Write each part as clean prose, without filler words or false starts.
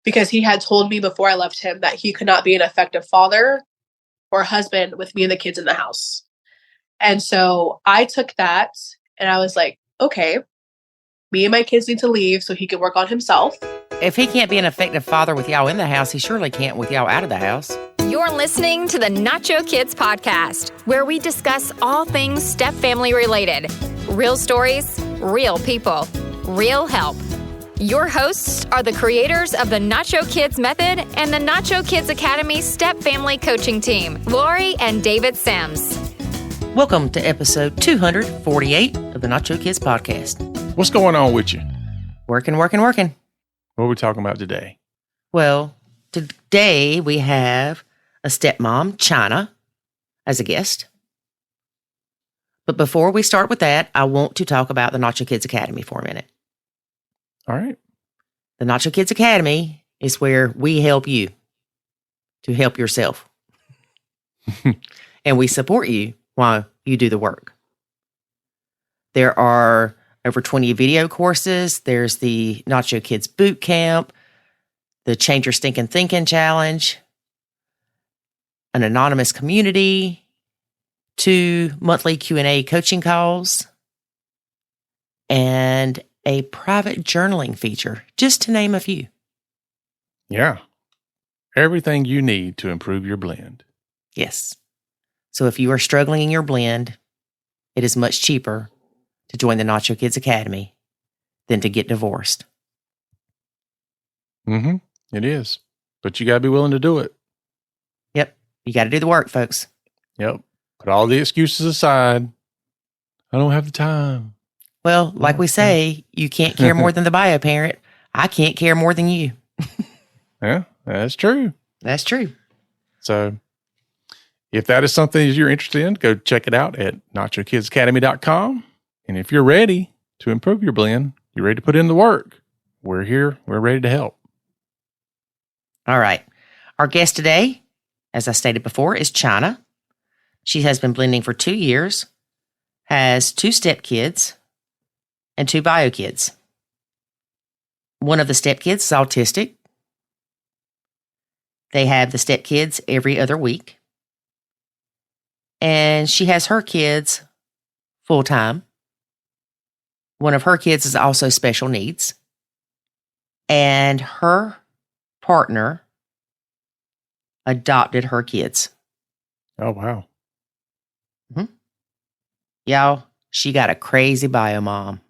because he had told me before I left him that he could not be an effective father or husband with me and the kids in the house. And so I took that and I was like, okay, me and my kids need to leave so he can work on himself. If he can't be an effective father with y'all in the house, he surely can't with y'all out of the house. You're listening to the Nacho Kids podcast, where we discuss all things step-family related. Real stories, real people, real help. Your hosts are the creators of the Nacho Kids Method and the Nacho Kids Academy step-family coaching team, Lori and David Sims. Welcome to episode 248 of the Nacho Kids podcast. What's going on with you? Working. What are we talking about today? Well, today we have a stepmom, Chyna, as a guest. But before we start with that, I want to talk about the Nacho Kids Academy for a minute. All right. The Nacho Kids Academy is where we help you to help yourself. And we support you while you do the work. There are over 20 video courses. There's the Nacho Kids Boot Camp, the Change Your Stinking Thinking Challenge, an anonymous community, 2 monthly Q&A coaching calls, and a private journaling feature, just to name a few. Yeah. Everything you need to improve your blend. Yes. So if you are struggling in your blend, it is much cheaper to join the Nacho Kids Academy than to get divorced. Mm-hmm. It is. But you got to be willing to do it. Yep. You got to do the work, folks. Yep. Put all the excuses aside. I don't have the time. Well, like we say, you can't care more than the bio parent. I can't care more than you. Yeah, that's true. That's true. So if that is something that you're interested in, go check it out at nachokidsacademy.com. And if you're ready to improve your blend, you're ready to put in the work, we're here. We're ready to help. All right. Our guest today, as I stated before, is Chyna. She has been blending for 2 years, has 2 stepkids, and 2 bio kids. One of the stepkids is autistic. They have the stepkids every other week. And she has her kids full time. One of her kids is also special needs. And her partner adopted her kids. Oh, wow. Mm-hmm. Y'all, she got a crazy bio mom.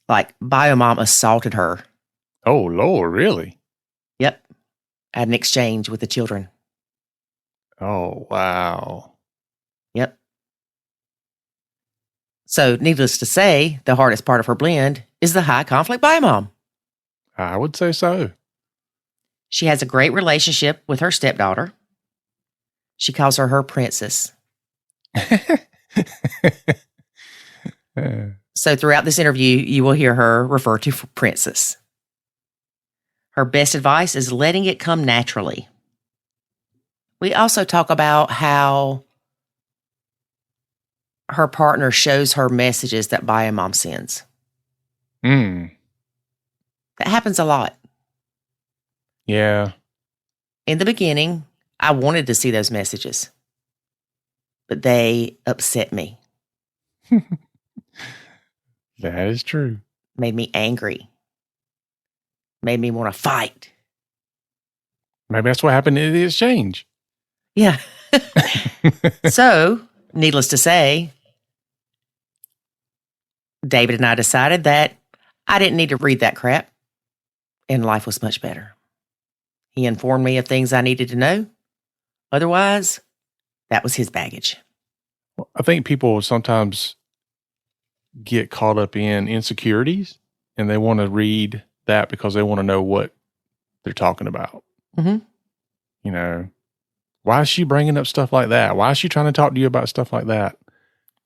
Like, bio mom assaulted her. Oh, Lord, really? Yep. Had an exchange with the children. Oh, wow. Yep. So, needless to say, the hardest part of her blend is the high conflict bio mom. I would say so. She has a great relationship with her stepdaughter. She calls her princess. So throughout this interview, you will hear her refer to princess. Her best advice is letting it come naturally. We also talk about how her partner shows her messages that bio mom sends. That happens a lot. Yeah. In the beginning, I wanted to see those messages, but they upset me. That is true. Made me angry. Made me want to fight. Maybe that's what happened in the exchange. Yeah. So, needless to say, David and I decided that I didn't need to read that crap, and life was much better. He informed me of things I needed to know. Otherwise, that was his baggage. I think people sometimes get caught up in insecurities, and they want to read that because they want to know what they're talking about. Mm-hmm. You know, why is she bringing up stuff like that? Why is she trying to talk to you about stuff like that?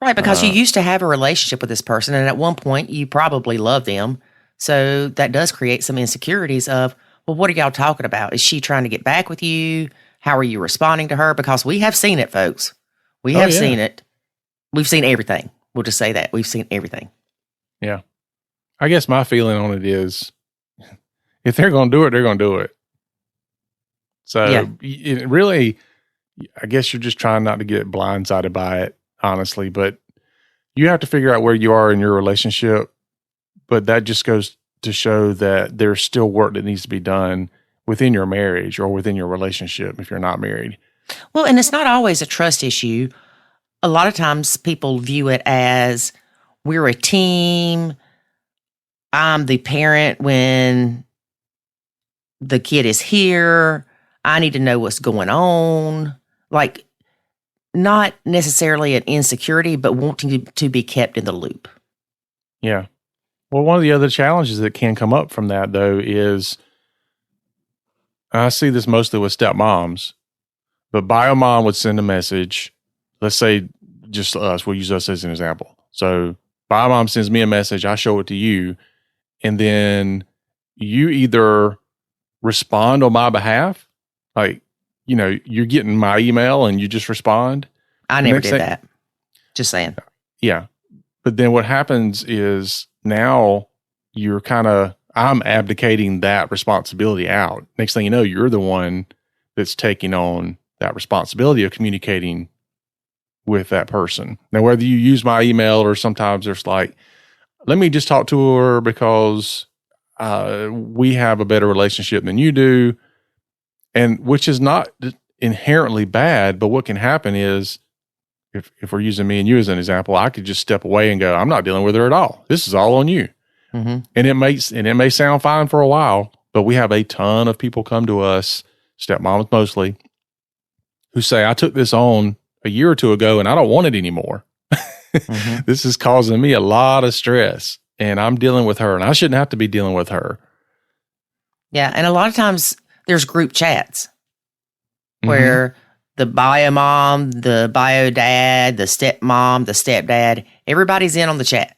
Right, because you used to have a relationship with this person, and at one point you probably loved them. So that does create some insecurities of, well, what are y'all talking about? Is she trying to get back with you? How are you responding to her? Because we have seen it, folks. We have seen it. We've seen everything. We'll just say that. We've seen everything. Yeah. I guess my feeling on it is if they're going to do it, they're going to do it. So it really, I guess you're just trying not to get blindsided by it, honestly. But you have to figure out where you are in your relationship. But that just goes to show that there's still work that needs to be done within your marriage or within your relationship if you're not married. Well, and it's not always a trust issue. A lot of times people view it as we're a team. I'm the parent when the kid is here. I need to know what's going on. Like, not necessarily an insecurity, but wanting to be kept in the loop. Yeah. Well, one of the other challenges that can come up from that, though, is I see this mostly with stepmoms, but bio mom would send a message. Let's say just us. We'll use us as an example. So bio mom sends me a message. I show it to you. And then you either respond on my behalf, like, you know, you're getting my email and you just respond. I never did that. Just saying. Yeah. But then what happens is now you're I'm abdicating that responsibility out. Next thing you know, you're the one that's taking on that responsibility of communicating with that person. Now, whether you use my email or sometimes there's like, let me just talk to her because we have a better relationship than you do. And which is not inherently bad, but what can happen is if we're using me and you as an example, I could just step away and go, I'm not dealing with her at all. This is all on you. Mm-hmm. And it may sound fine for a while, but we have a ton of people come to us, stepmoms mostly, who say, I took this on a year or two ago and I don't want it anymore. Mm-hmm. This is causing me a lot of stress and I'm dealing with her and I shouldn't have to be dealing with her. Yeah. And a lot of times there's group chats where the bio mom, the bio dad, the stepmom, the stepdad, everybody's in on the chat.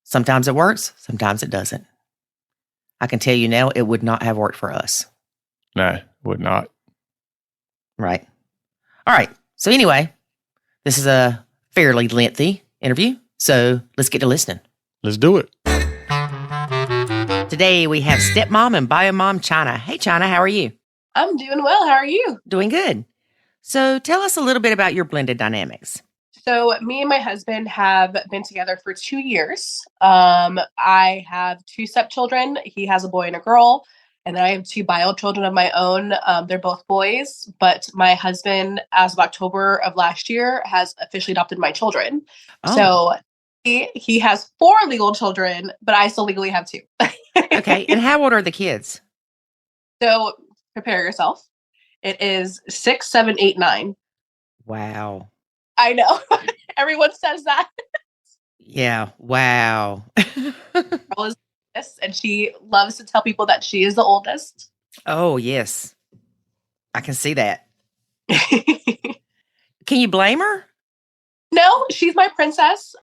Sometimes it works, sometimes it doesn't. I can tell you now, it would not have worked for us. No, it would not. Right. All right. So anyway, this is a fairly lengthy interview, so let's get to listening. Let's do it. Today we have stepmom and bio mom Chyna. Hey, Chyna, how are you? I'm doing well. How are you? Doing good. So tell us a little bit about your blended dynamics. So me and my husband have been together for 2 years. I have 2 stepchildren. He has a boy and a girl. And then I have 2 bio children of my own. They're both boys. But my husband, as of October of last year, has officially adopted my children. Oh. So he has 4 legal children, but I still legally have 2. Okay. And how old are the kids? So prepare yourself. It is 6, 7, 8, 9. Wow. I know. Everyone says that. Yeah. Wow. Girl is this, and she loves to tell people that she is the oldest. Oh, yes. I can see that. Can you blame her? No, she's my princess.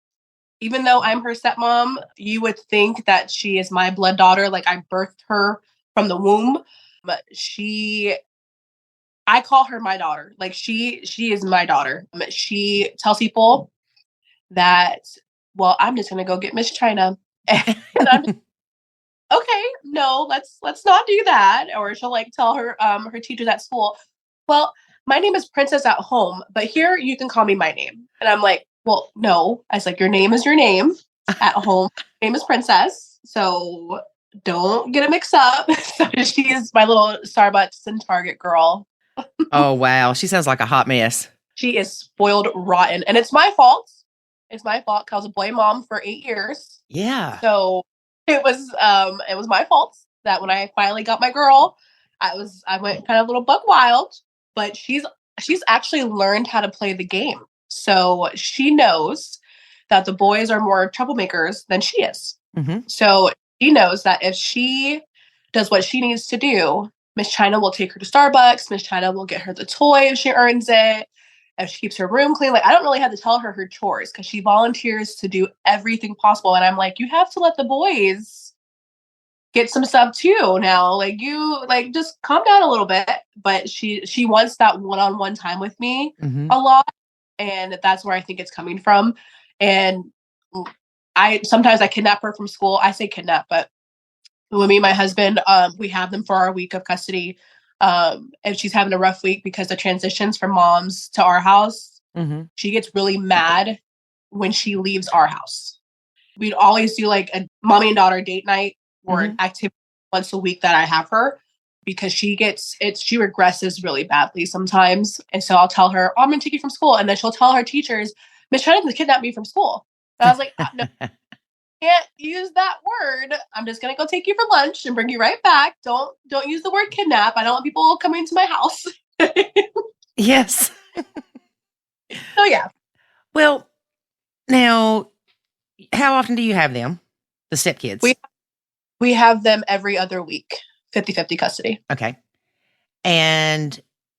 Even though I'm her stepmom, you would think that she is my blood daughter. Like I birthed her from the womb. But I call her my daughter. Like she is my daughter. She tells people that, well, I'm just gonna go get Miss Chyna. And I'm just, okay, no, let's not do that. Or she'll like tell her her teachers at school, well, my name is Princess at home, but here you can call me my name. And I'm like, well, no. I was like, your name is your name. At home, my name is Princess. So don't get it mixed up. So she is my little Starbucks and Target girl. Oh, wow. She sounds like a hot mess. She is spoiled rotten. And it's my fault. It's my fault because I was a boy mom for 8 years. Yeah. So it was my fault that when I finally got my girl, I went kind of a little buck wild, but she's actually learned how to play the game. So she knows that the boys are more troublemakers than she is. Mm-hmm. So she knows that if she does what she needs to do, Miss Chyna will take her to Starbucks. Miss Chyna will get her the toy if she earns it. If she keeps her room clean. Like, I don't really have to tell her her chores because she volunteers to do everything possible. And I'm like, you have to let the boys get some stuff too now. Like, you, like, just calm down a little bit. But she wants that one-on-one time with me a lot. And that's where I think it's coming from. And sometimes I kidnap her from school. I say kidnap, but When me and my husband, we have them for our week of custody. And she's having a rough week because the transitions from mom's to our house, she gets really mad when she leaves our house. We'd always do like a mommy and daughter date night or an activity once a week that I have her, because she regresses really badly sometimes. And so I'll tell her, oh, I'm going to take you from school. And then she'll tell her teachers, Miss Chyna kidnapped me from school. And I was like, no, can't use that word. I'm just gonna go take you for lunch and bring you right back. Don't use the word kidnap. I don't want people coming into my house. Yes. So yeah. Well, now, how often do you have them, the stepkids? We have them every other week, 50-50 custody. Okay. And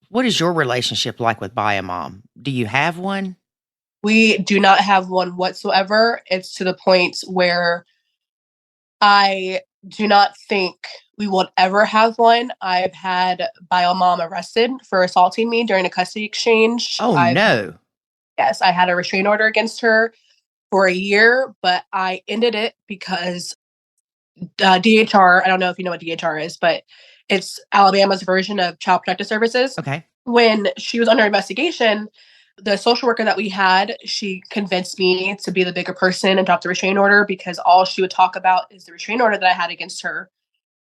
what is your relationship like with Mom? Do you have one? We do not have one whatsoever. It's to the point where I do not think we will ever have one. I've had Mom arrested for assaulting me during a custody exchange. Oh, no. Yes, I had a restraining order against her for a year, but I ended it because DHR, I don't know if you know what DHR is, but it's Alabama's version of Child Protective Services. Okay. When she was under investigation, the social worker that we had, she convinced me to be the bigger person and drop the restraining order, because all she would talk about is the restraining order that I had against her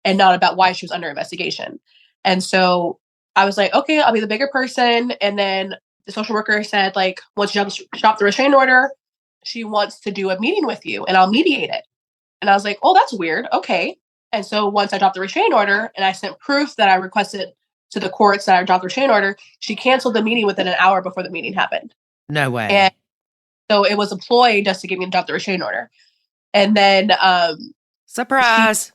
and not about why she was under investigation. And so I was like, okay, I'll be the bigger person. And then the social worker said, like, once you drop the restraining order, she wants to do a meeting with you and I'll mediate it. And I was like, oh, that's weird. Okay. And so once I dropped the restraining order and I sent proof that I requested to the courts that I dropped the restraining order, she canceled the meeting within an hour before the meeting happened. No way. And so it was a ploy just to get me to drop the restraining order. And then surprise.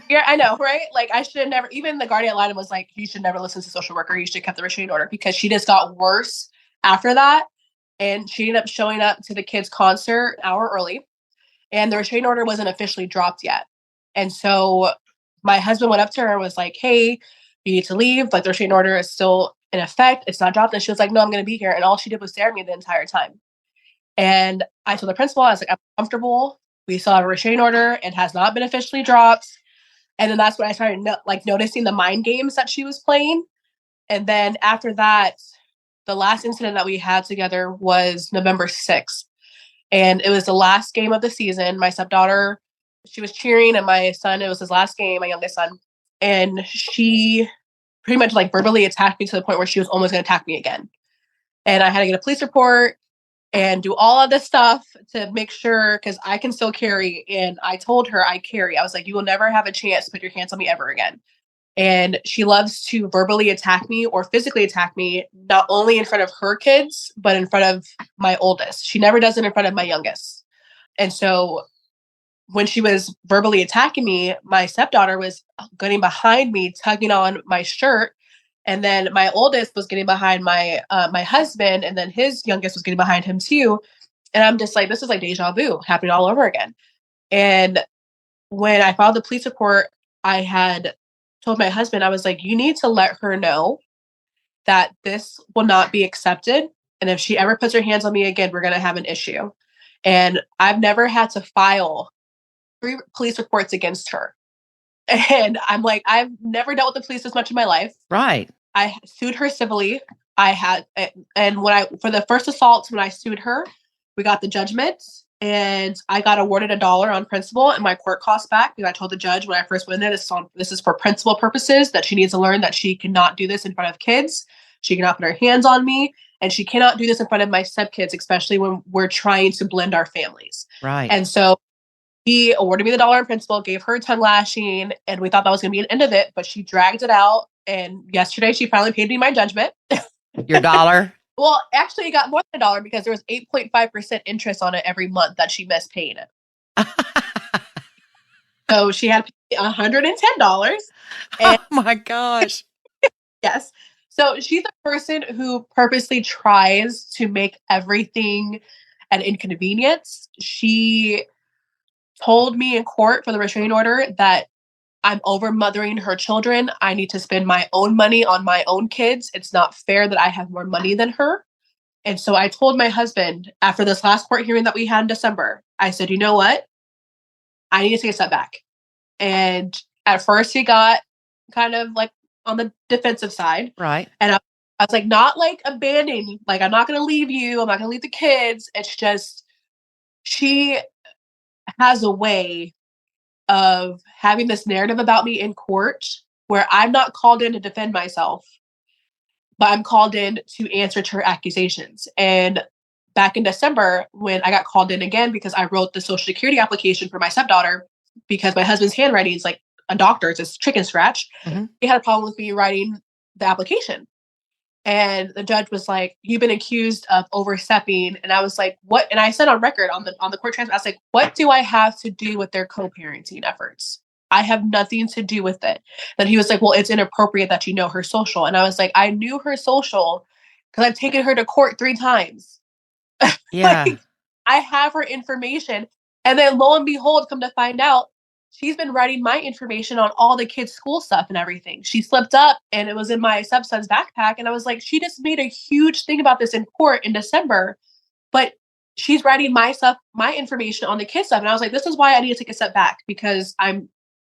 Yeah, I know, right? Like, I should have never, even the guardian ad litem was like, you should never listen to social worker. You should have kept the restraining order, because she just got worse after that. And she ended up showing up to the kids' concert an hour early, and the restraining order wasn't officially dropped yet. And so my husband went up to her and was like, hey, you need to leave. Like, the restraining order is still in effect. It's not dropped. And she was like, no, I'm going to be here. And all she did was stare at me the entire time. And I told the principal, I was like, I'm comfortable. We still have a restraining order. It has not been officially dropped. And then that's when I started noticing the mind games that she was playing. And then after that, the last incident that we had together was November 6th. And it was the last game of the season. My stepdaughter, she was cheering, and my son, it was his last game, my youngest son. And she pretty much like verbally attacked me to the point where she was almost going to attack me again. And I had to get a police report and do all of this stuff to make sure, because I can still carry. And I told her I carry. I was like, you will never have a chance to put your hands on me ever again. And she loves to verbally attack me or physically attack me, not only in front of her kids, but in front of my oldest. She never does it in front of my youngest. And so when she was verbally attacking me, my stepdaughter was getting behind me, tugging on my shirt. And then my oldest was getting behind my husband, and then his youngest was getting behind him too. And I'm just like, this is like deja vu happening all over again. And when I filed the police report, I had told my husband, I was like, you need to let her know that this will not be accepted. And if she ever puts her hands on me again, we're going to have an issue. And I've never had to file 3 police reports against her. And I'm like, I've never dealt with the police as much in my life. Right. I sued her civilly. And for the first assault, when I sued her, we got the judgment, and I got awarded $1 on principal and my court costs back, because I told the judge when I first went there, this is for principal purposes, that she needs to learn that she cannot do this in front of kids. She cannot put her hands on me, and she cannot do this in front of my stepkids, especially when we're trying to blend our families. Right. And so he awarded me the $1 in principal, gave her a tongue lashing, and we thought that was going to be an end of it, but she dragged it out. And yesterday she finally paid me my judgment. Your $1? Well, actually, it got more than $1, because there was 8.5% interest on it every month that she missed paying it. So she had to pay $110. Oh my gosh. Yes. So she's a person who purposely tries to make everything an inconvenience. She told me in court for the restraining order that I'm over mothering her children. I need to spend my own money on my own kids. It's not fair that I have more money than her. And so I told my husband, after this last court hearing that we had in December, I said, you know what? I need to take a step back. And At first, he got kind of like on the defensive side. Right. And I was like, not like abandoning, like, I'm not going to leave you. I'm not going to leave the kids. It's just, she has a way of having this narrative about me in court where I'm not called in to defend myself, but I'm called in to answer to her accusations. And back in December, when I got called in again because I wrote the Social Security application for my stepdaughter, because my husband's handwriting is like a doctor's, it's chicken scratch. He had a problem with me writing the application. And the judge was like, "You've been accused of overstepping." And I was like, "What?" And I said on record on the court transcript, I was like, "What do I have to do with their co-parenting efforts? I have nothing to do with it." Then he was like, "Well, it's inappropriate that you know her social." And I was like, "I knew her social because I've taken her to court 3 times. Yeah. Like, I have her information." And then lo and behold, come to find out, she's been writing my information on all the kids' school stuff and everything. She slipped up and it was in my stepson's backpack. And I was like, she just made a huge thing about this in court in December, but she's writing my stuff, my information on the kids' stuff. And I was like, this is why I need to take a step back, because I don't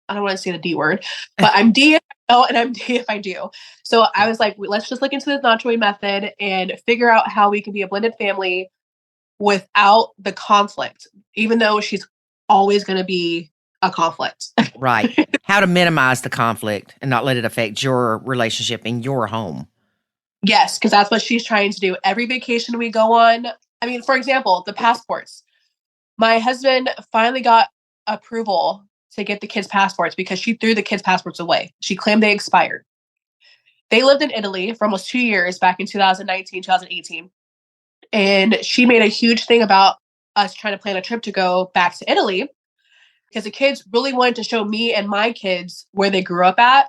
want to say the D word, but I'm D if I know and I'm D if I do. So I was like, let's just look into the Nacho method and figure out how we can be a blended family without the conflict, even though she's always going to be a conflict. Right. How to minimize the conflict and not let it affect your relationship in your home. Yes, because that's what she's trying to do. Every vacation we go on, I mean, for example, the passports. My husband finally got approval to get the kids' passports because she threw the kids' passports away. She claimed they expired. They lived in Italy for almost 2 years back in 2019, 2018. And she made a huge thing about us trying to plan a trip to go back to Italy because the kids really wanted to show me and my kids where they grew up at.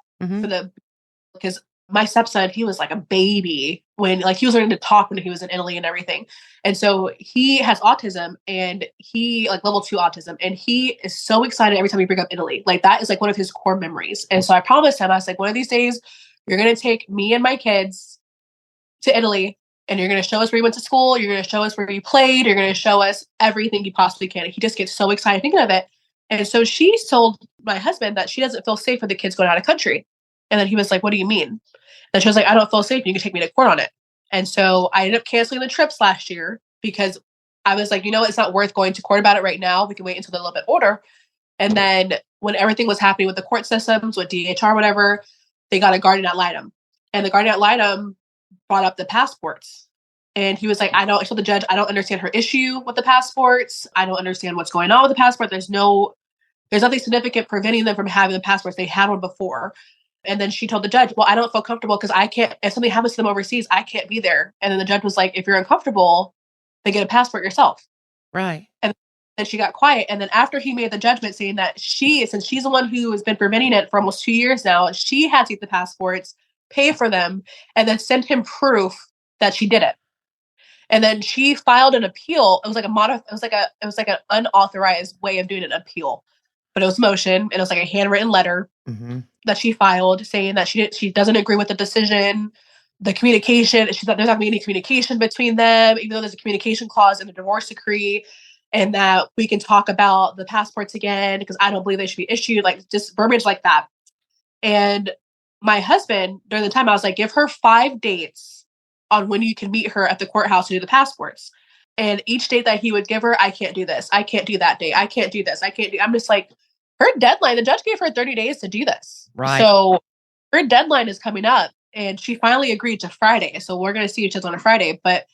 Because my stepson, he was like a baby when, like, he was learning to talk when he was in Italy and everything. And so he has autism, and he like level 2 autism. And he is so excited every time we bring up Italy. Like, that is like one of his core memories. And so I promised him, I was like, one of these days, you're going to take me and my kids to Italy, and you're going to show us where you went to school. You're going to show us where you played. You're going to show us everything you possibly can. And he just gets so excited thinking of it. And so she told my husband that she doesn't feel safe with the kids going out of country. And then he was like, "What do you mean?" And she was like, "I don't feel safe. You can take me to court on it." And so I ended up canceling the trips last year because I was like, you know what? It's not worth going to court about it right now. We can wait until they're a little bit older. And then when everything was happening with the court systems, with DHR, whatever, they got a guardian ad litem. And the guardian ad litem brought up the passports. And he was like, I told the judge, I don't understand her issue with the passports. I don't understand what's going on with the passport. There's nothing significant preventing them from having the passports. They had one before. And then she told the judge, well, I don't feel comfortable because I can't, if something happens to them overseas, I can't be there. And then the judge was like, if you're uncomfortable, then get a passport yourself. Right. And then she got quiet. And then after he made the judgment saying that since she's the one who has been preventing it for almost 2 years now, she had to get the passports, pay for them, and then send him proof that she did it. And then she filed an appeal. It was like an unauthorized way of doing an appeal, but it was motion, and it was like a handwritten letter that she filed saying that she doesn't agree with the decision, the communication. She thought there's not going to be any communication between them, even though there's a communication clause in the divorce decree, and that we can talk about the passports again because I don't believe they should be issued, like just verbiage like that. And my husband, during the time, I was like, give her 5 dates on when you can meet her at the courthouse to do the passports. And each date that he would give her, I can't do this. I can't do that day. I can't do this. I'm just like, her deadline, the judge gave her 30 days to do this. Right. So her deadline is coming up, and she finally agreed to Friday. So we're going to see each other on a Friday. But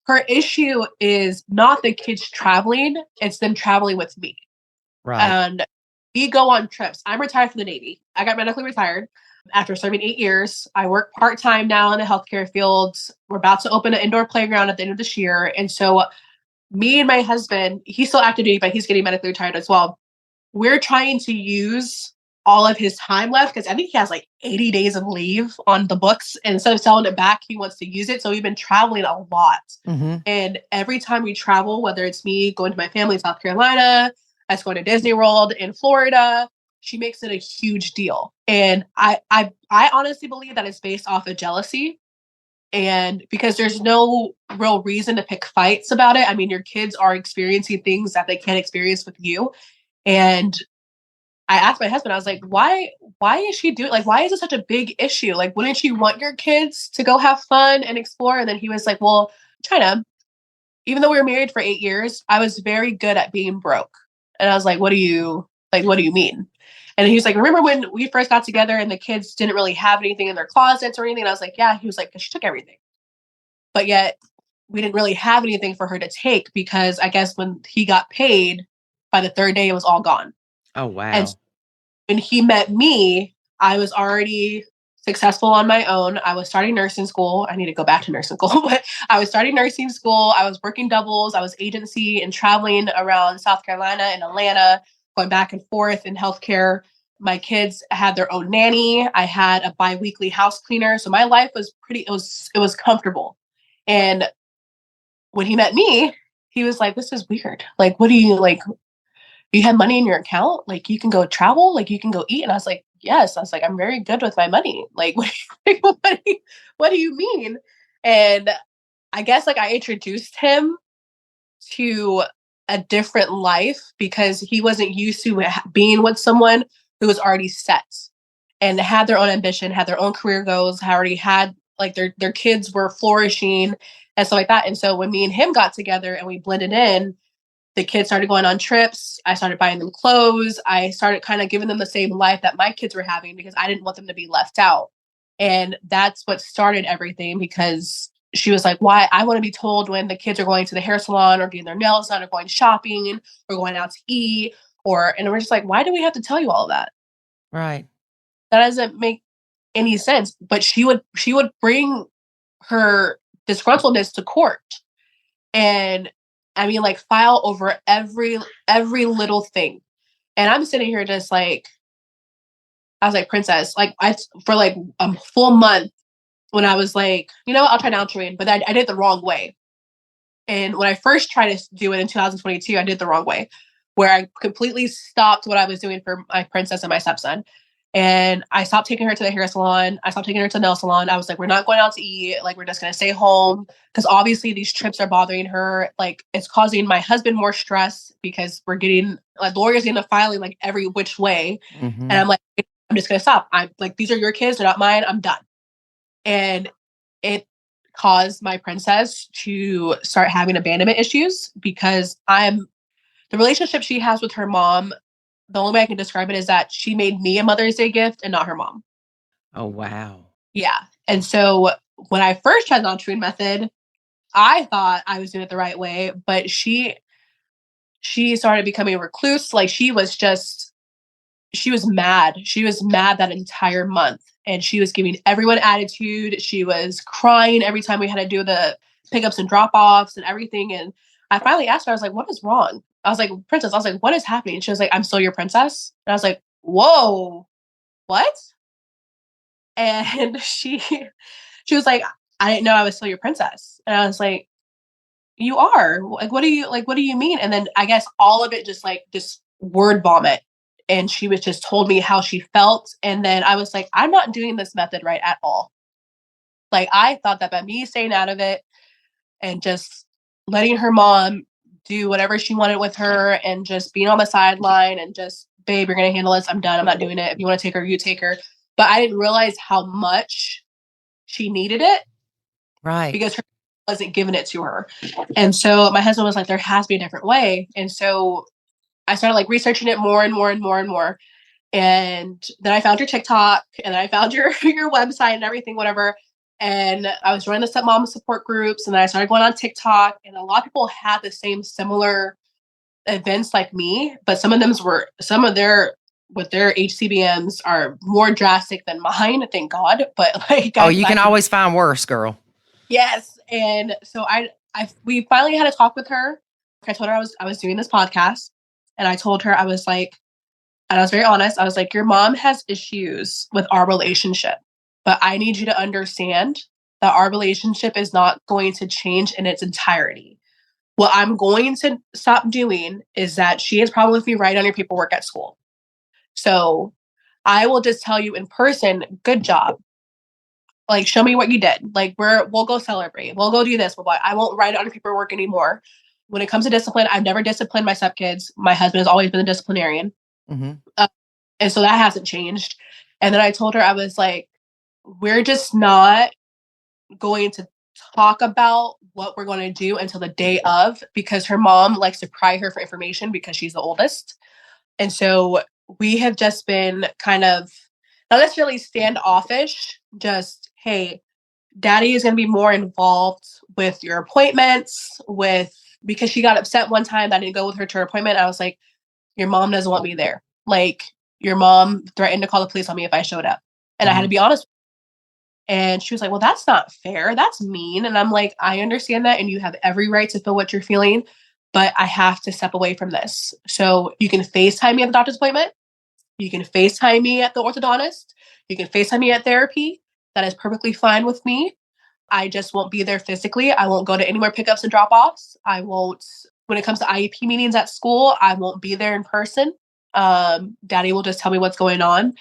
her issue is not the kids traveling. It's them traveling with me. Right. And we go on trips. I'm retired from the Navy. I got medically retired after serving 8 years. I work part-time now in the healthcare field. We're about to open an indoor playground at the end of this year. And so me and my husband, he's still active duty, but he's getting medically retired as well. We're trying to use all of his time left because I think he has like 80 days of leave on the books. And instead of selling it back, he wants to use it. So we've been traveling a lot. And every time we travel, whether it's me going to my family in South Carolina, us going to Disney World in Florida, she makes it a huge deal. And I honestly believe that it's based off of jealousy. And because there's no real reason to pick fights about it. I mean, your kids are experiencing things that they can't experience with you. And I asked my husband, I was like, why is she doing, like, why is it such a big issue? Like, wouldn't you want your kids to go have fun and explore? And then he was like, well, Chyna, even though we were married for 8 years, I was very good at being broke. And I was like, what do you mean? And he was like, remember when we first got together and the kids didn't really have anything in their closets or anything? And I was like, yeah. He was like, she took everything. But yet we didn't really have anything for her to take because I guess when he got paid, by the third day, it was all gone. Oh, wow. And when he met me, I was already successful on my own. I was starting nursing school. I need to go back to nursing school, but I was starting nursing school. I was working doubles. I was agency and traveling around South Carolina and Atlanta, going back and forth in healthcare. My kids had their own nanny. I had a biweekly house cleaner. So my life was it was comfortable. And when he met me, he was like, this is weird. Like, what do you like? You have money in your account? Like, you can go travel? Like, you can go eat? And I was like, yes. I was like, I'm very good with my money. Like, what do you mean? And I guess like I introduced him to a different life because he wasn't used to being with someone who was already set and had their own ambition, had their own career goals, already had like their kids were flourishing and stuff like that. And so when me and him got together and we blended in, the kids started going on trips. I started buying them clothes. I started kind of giving them the same life that my kids were having because I didn't want them to be left out. And that's what started everything because she was like, why? I want to be told when the kids are going to the hair salon or getting their nails done or going shopping or going out to eat and we're just like, why do we have to tell you all of that? Right. That doesn't make any sense. But she would bring her disgruntledness to court. And I mean, like, file over every little thing. And I'm sitting here just like, I was like, princess, like for like a full month when I was like, you know what, I'll try nurturing, but I did it the wrong way. And when I first tried to do it in 2022, I did the wrong way, where I completely stopped what I was doing for my princess and my stepson. And I stopped taking her to the hair salon. I stopped taking her to the nail salon. I was like, we're not going out to eat. Like, we're just going to stay home. Because obviously these trips are bothering her. Like, it's causing my husband more stress because we're getting, like, lawyers getting a filing, like, every which way. Mm-hmm. And I'm like, I'm just going to stop. I'm like, these are your kids. They're not mine. I'm done. And it caused my princess to start having abandonment issues because the relationship she has with her mom, the only way I can describe it is that she made me a Mother's Day gift and not her mom. Oh, wow. Yeah. And so when I first tried the nurturing method, I thought I was doing it the right way, but she started becoming a recluse. Like, she was mad. She was mad that entire month. And she was giving everyone attitude. She was crying every time we had to do the pickups and drop-offs and everything. And I finally asked her, I was like, what is wrong? I was like, princess, I was like, what is happening? And she was like, I'm still your princess. And I was like, whoa, what? And she was like, I didn't know I was still your princess. And I was like, you are. Like, what do you mean? And then I guess all of it just like this word vomit. And she was just told me how she felt. And then I was like, I'm not doing this method right at all. Like, I thought that by me staying out of it and just letting her mom do whatever she wanted with her and just being on the sideline and just, babe, you're going to handle this. I'm done. I'm not doing it. If you want to take her, you take her. But I didn't realize how much she needed it. Right. Because her wasn't giving it to her. And so my husband was like, there has to be a different way. And so I started like researching it more and more and more and more. And then I found your TikTok and I found your website and everything, whatever. And I was joining the stepmom support groups and then I started going on TikTok and a lot of people had the same similar events like me, but some of their HCBMs are more drastic than mine, thank God. But like, you can always find worse, girl. Yes. And so we finally had a talk with her. I told her I was doing this podcast and I told her, I was like, and I was very honest. I was like, your mom has issues with our relationship, but I need you to understand that our relationship is not going to change in its entirety. What I'm going to stop doing is that she has problem with me writing on your paperwork at school. So I will just tell you in person, good job. Like, show me what you did. Like, we'll go celebrate. We'll go do this. I won't write it on paperwork anymore. When it comes to discipline, I've never disciplined my stepkids. My husband has always been a disciplinarian. Mm-hmm. And so that hasn't changed. And then I told her, I was like, we're just not going to talk about what we're going to do until the day of, because her mom likes to pry her for information because she's the oldest. And so we have just been kind of not necessarily standoffish, just, hey, daddy is going to be more involved with your appointments, because she got upset one time that I didn't go with her to her appointment. I was like, your mom doesn't want me there. Like, your mom threatened to call the police on me if I showed up. And I had to be honest. And she was like, well, that's not fair. That's mean. And I'm like, I understand that. And you have every right to feel what you're feeling, but I have to step away from this. So you can FaceTime me at the doctor's appointment. You can FaceTime me at the orthodontist. You can FaceTime me at therapy. That is perfectly fine with me. I just won't be there physically. I won't go to any more pickups and drop-offs. I won't, when it comes to IEP meetings at school, I won't be there in person. Daddy will just tell me what's going on.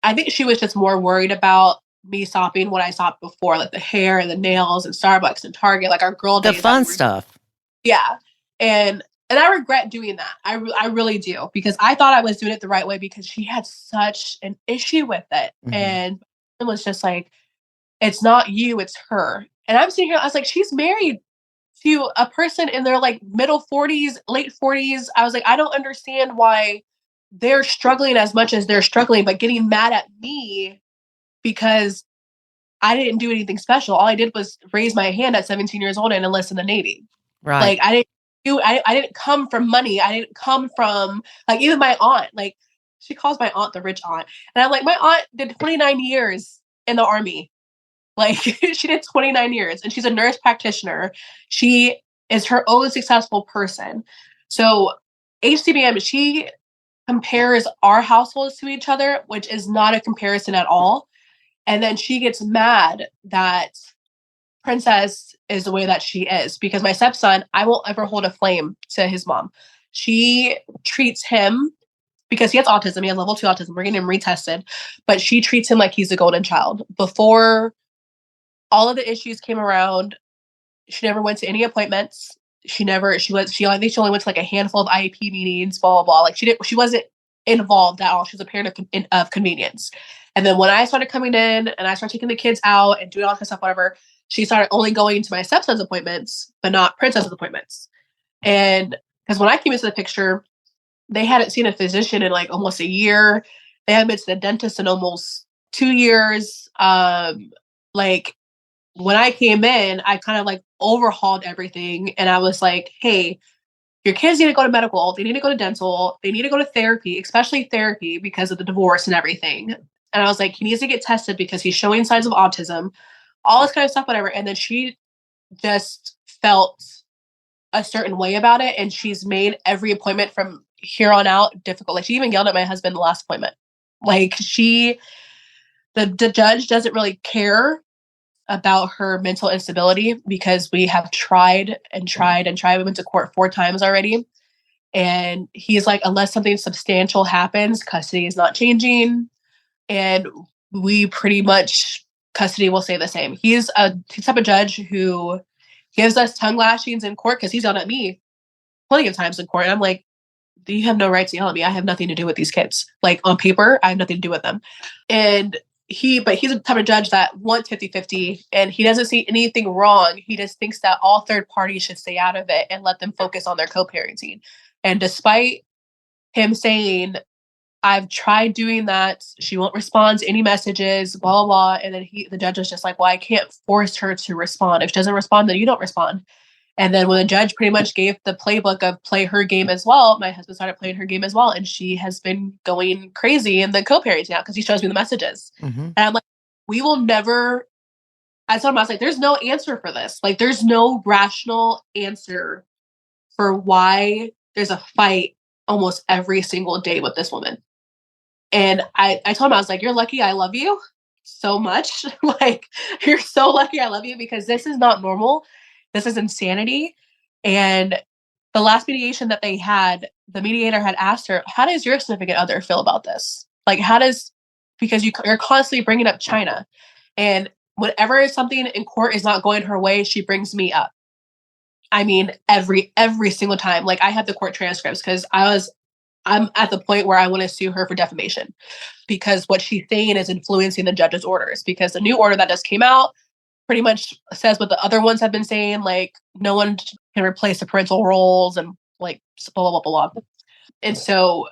I think she was just more worried about me stopping what I stopped before, like the hair and the nails and Starbucks and Target, like our girl days. The fun stuff. Yeah. And I regret doing that. I really do, because I thought I was doing it the right way, because she had such an issue with it. And it was just like, it's not you, it's her. And I'm sitting here, I was like, she's married to a person in their like middle 40s, late 40s. I was like, I don't understand why they're struggling as much as they're struggling, but getting mad at me because I didn't do anything special. All I did was raise my hand at 17 years old and enlist in the Navy. Right. Like, I didn't come from money. I didn't come from, like, even my aunt, like, she calls my aunt the rich aunt. And I'm like, my aunt did 29 years in the Army. Like, she did 29 years, and she's a nurse practitioner. She is her own successful person. So HCBM, she compares our households to each other, which is not a comparison at all. And then she gets mad that Princess is the way that she is, because my stepson, I won't ever hold a flame to his mom. She treats him, because he has autism, he has level 2 autism, we're getting him retested, but she treats him like he's a golden child. Before all of the issues came around, she never went to any appointments. I think she only went to like a handful of IEP meetings, blah, blah, blah. Like, she wasn't involved at all. She was a parent of convenience. And then when I started coming in and I started taking the kids out and doing all that stuff, whatever, she started only going to my stepson's appointments, but not Princess's appointments. And because when I came into the picture, they hadn't seen a physician in like almost a year. They hadn't been to the dentist in almost 2 years. Like, when I came in, I kind of like overhauled everything. And I was like, hey, your kids need to go to medical. They need to go to dental. They need to go to therapy, especially therapy, because of the divorce and everything. And I was like, he needs to get tested because he's showing signs of autism, all this kind of stuff, whatever. And then she just felt a certain way about it. And she's made every appointment from here on out difficult. Like, she even yelled at my husband the last appointment. Like, the judge doesn't really care about her mental instability, because we have tried and tried and tried. We went to court 4 times already. And he's like, unless something substantial happens, custody is not changing. And we pretty much, custody will stay the same. He's the type of judge who gives us tongue lashings in court, because he's yelled at me plenty of times in court. And I'm like, you have no right to yell at me. I have nothing to do with these kids. Like, on paper, I have nothing to do with them. But he's a type of judge that wants 50-50, and he doesn't see anything wrong. He just thinks that all third parties should stay out of it and let them focus on their co-parenting. And despite him saying, I've tried doing that, she won't respond to any messages, blah, blah, blah. And then the judge was just like, well, I can't force her to respond. If she doesn't respond, then you don't respond. And then when the judge pretty much gave the playbook of play her game as well, my husband started playing her game as well. And she has been going crazy in the co-parenting now, because he shows me the messages. And I'm like, we will never, I told him, I was like, there's no answer for this. Like, there's no rational answer for why there's a fight almost every single day with this woman. And I told him, I was like, you're lucky I love you so much. Like, you're so lucky I love you, because this is not normal. This is insanity. And the last mediation that they had, the mediator had asked her, how does your significant other feel about this? Like, because you're constantly bringing up Chyna. And whenever something in court is not going her way, she brings me up. I mean, every single time. Like, I have the court transcripts, because I I'm at the point where I want to sue her for defamation because what she's saying is influencing the judge's orders, because the new order that just came out pretty much says what the other ones have been saying, like no one can replace the parental roles and like blah, blah, blah, blah. And so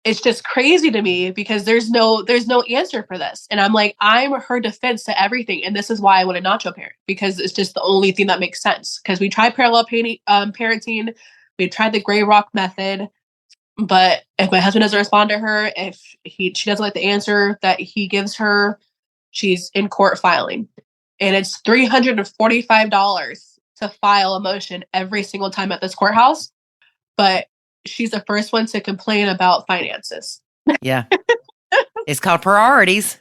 it's just crazy to me because there's no answer for this. And I'm like, I'm her defense to everything. And this is why I want a nacho parent, because it's just the only thing that makes sense. Because we tried parallel parenting. We tried the gray rock method. But if my husband doesn't respond to her, if she doesn't like the answer that he gives her, she's in court filing. And it's $345 to file a motion every single time at this courthouse. But she's the first one to complain about finances. Yeah. It's called priorities.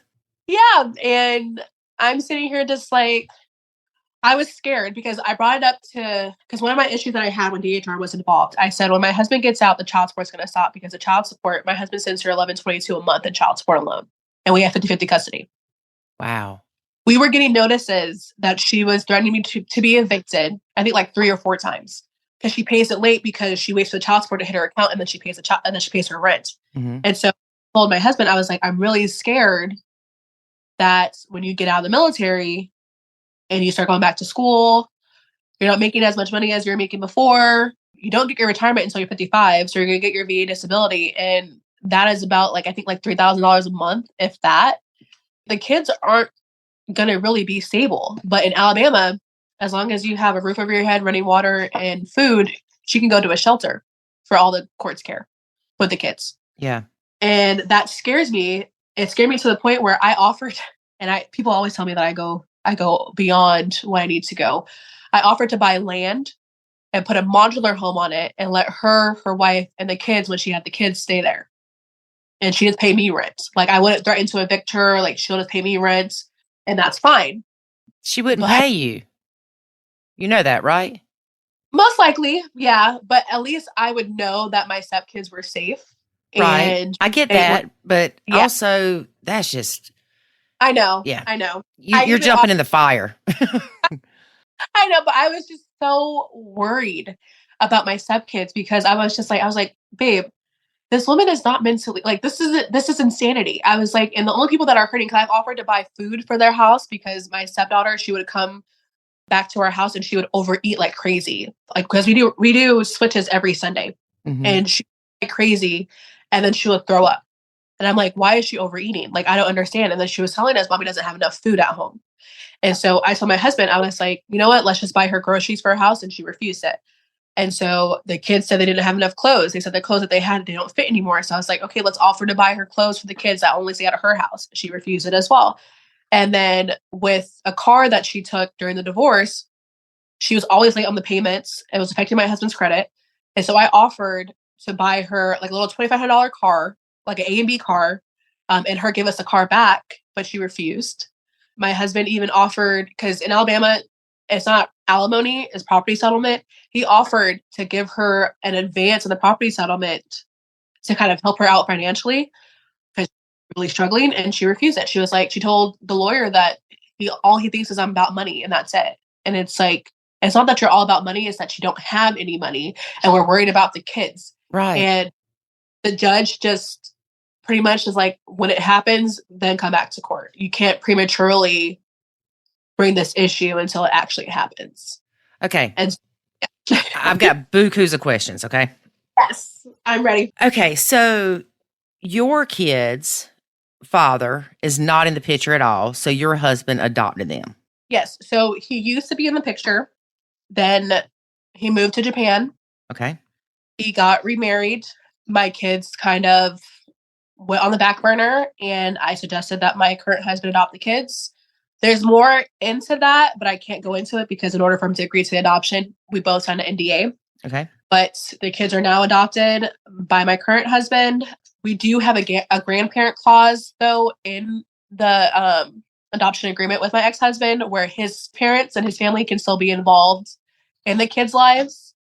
Yeah. And I'm sitting here just like, I was scared because I brought it up because one of my issues that I had when DHR was involved, I said, when my husband gets out, the child support is going to stop because the child support, my husband sends her $11.22 a month in child support alone. And we have 50-50 custody. Wow. We were getting notices that she was threatening me to be evicted, I think like 3 or 4 times. Because she pays it late because she waits for the child support to hit her account and then she pays her rent. Mm-hmm. And so I told my husband, I was like, I'm really scared that when you get out of the military and you start going back to school, you're not making as much money as you were making before. You don't get your retirement until you're 55. So you're going to get your VA disability. And that is about I think $3,000 a month, if that. The kids aren't going to really be stable. But in Alabama, as long as you have a roof over your head, running water, and food, she can go to a shelter for all the court's care with the kids. Yeah. And that scares me. It scared me to the point where I offered, and people always tell me that I go beyond what I need to go. I offered to buy land and put a modular home on it and let her wife, and the kids, when she had the kids, stay there. And she just pay me rent. Like, I wouldn't threaten to evict her. Like, she'll just pay me rent, and that's fine. She wouldn't pay you. You know that, right? Most likely, yeah. But at least I would know that my stepkids were safe. Right. And I get that. But yeah. Also, that's just... I know. Yeah. I know. You're jumping in the fire. I know, but I was just so worried about my stepkids because I was like, babe, this woman is not mentally, like, this is insanity. I was like, and the only people that are hurting, because I've offered to buy food for their house because my stepdaughter, she would come back to our house and she would overeat like crazy. Like, because we do switches every Sunday. Mm-hmm. And she would like crazy and then she would throw up. And I'm like, why is she overeating? Like, I don't understand. And then she was telling us mommy doesn't have enough food at home. And so I told my husband, I was like, you know what? Let's just buy her groceries for her house. And she refused it. And so the kids said they didn't have enough clothes. They said the clothes that they had, they don't fit anymore. So I was like, okay, let's offer to buy her clothes for the kids that only stay at her house. She refused it as well. And then with a car that she took during the divorce, she was always late on the payments. It was affecting my husband's credit. And so I offered to buy her like a little $2,500 car, like an A and B car, and her give us the car back, but she refused. My husband even offered, because in Alabama, it's not alimony, it's property settlement. He offered to give her an advance in the property settlement to kind of help her out financially because she's really struggling, and she refused it. She was like, she told the lawyer that all he thinks is I'm about money, and that's it. And it's like, it's not that you're all about money, it's that you don't have any money, and we're worried about the kids. Right. And the judge just pretty much is like, when it happens, then come back to court. You can't prematurely bring this issue until it actually happens. Okay. And I've got bukus of questions, okay? Yes, I'm ready. Okay, so your kid's father is not in the picture at all, so your husband adopted them. Yes, so he used to be in the picture. Then he moved to Japan. Okay. He got remarried. My kids kind of went on the back burner, and I suggested that my current husband adopt the kids. There's more into that, but I can't go into it because in order for him to agree to the adoption, we both signed an NDA. Okay. But the kids are now adopted by my current husband. We do have a grandparent clause, though, in the adoption agreement with my ex-husband, where his parents and his family can still be involved in the kids' lives.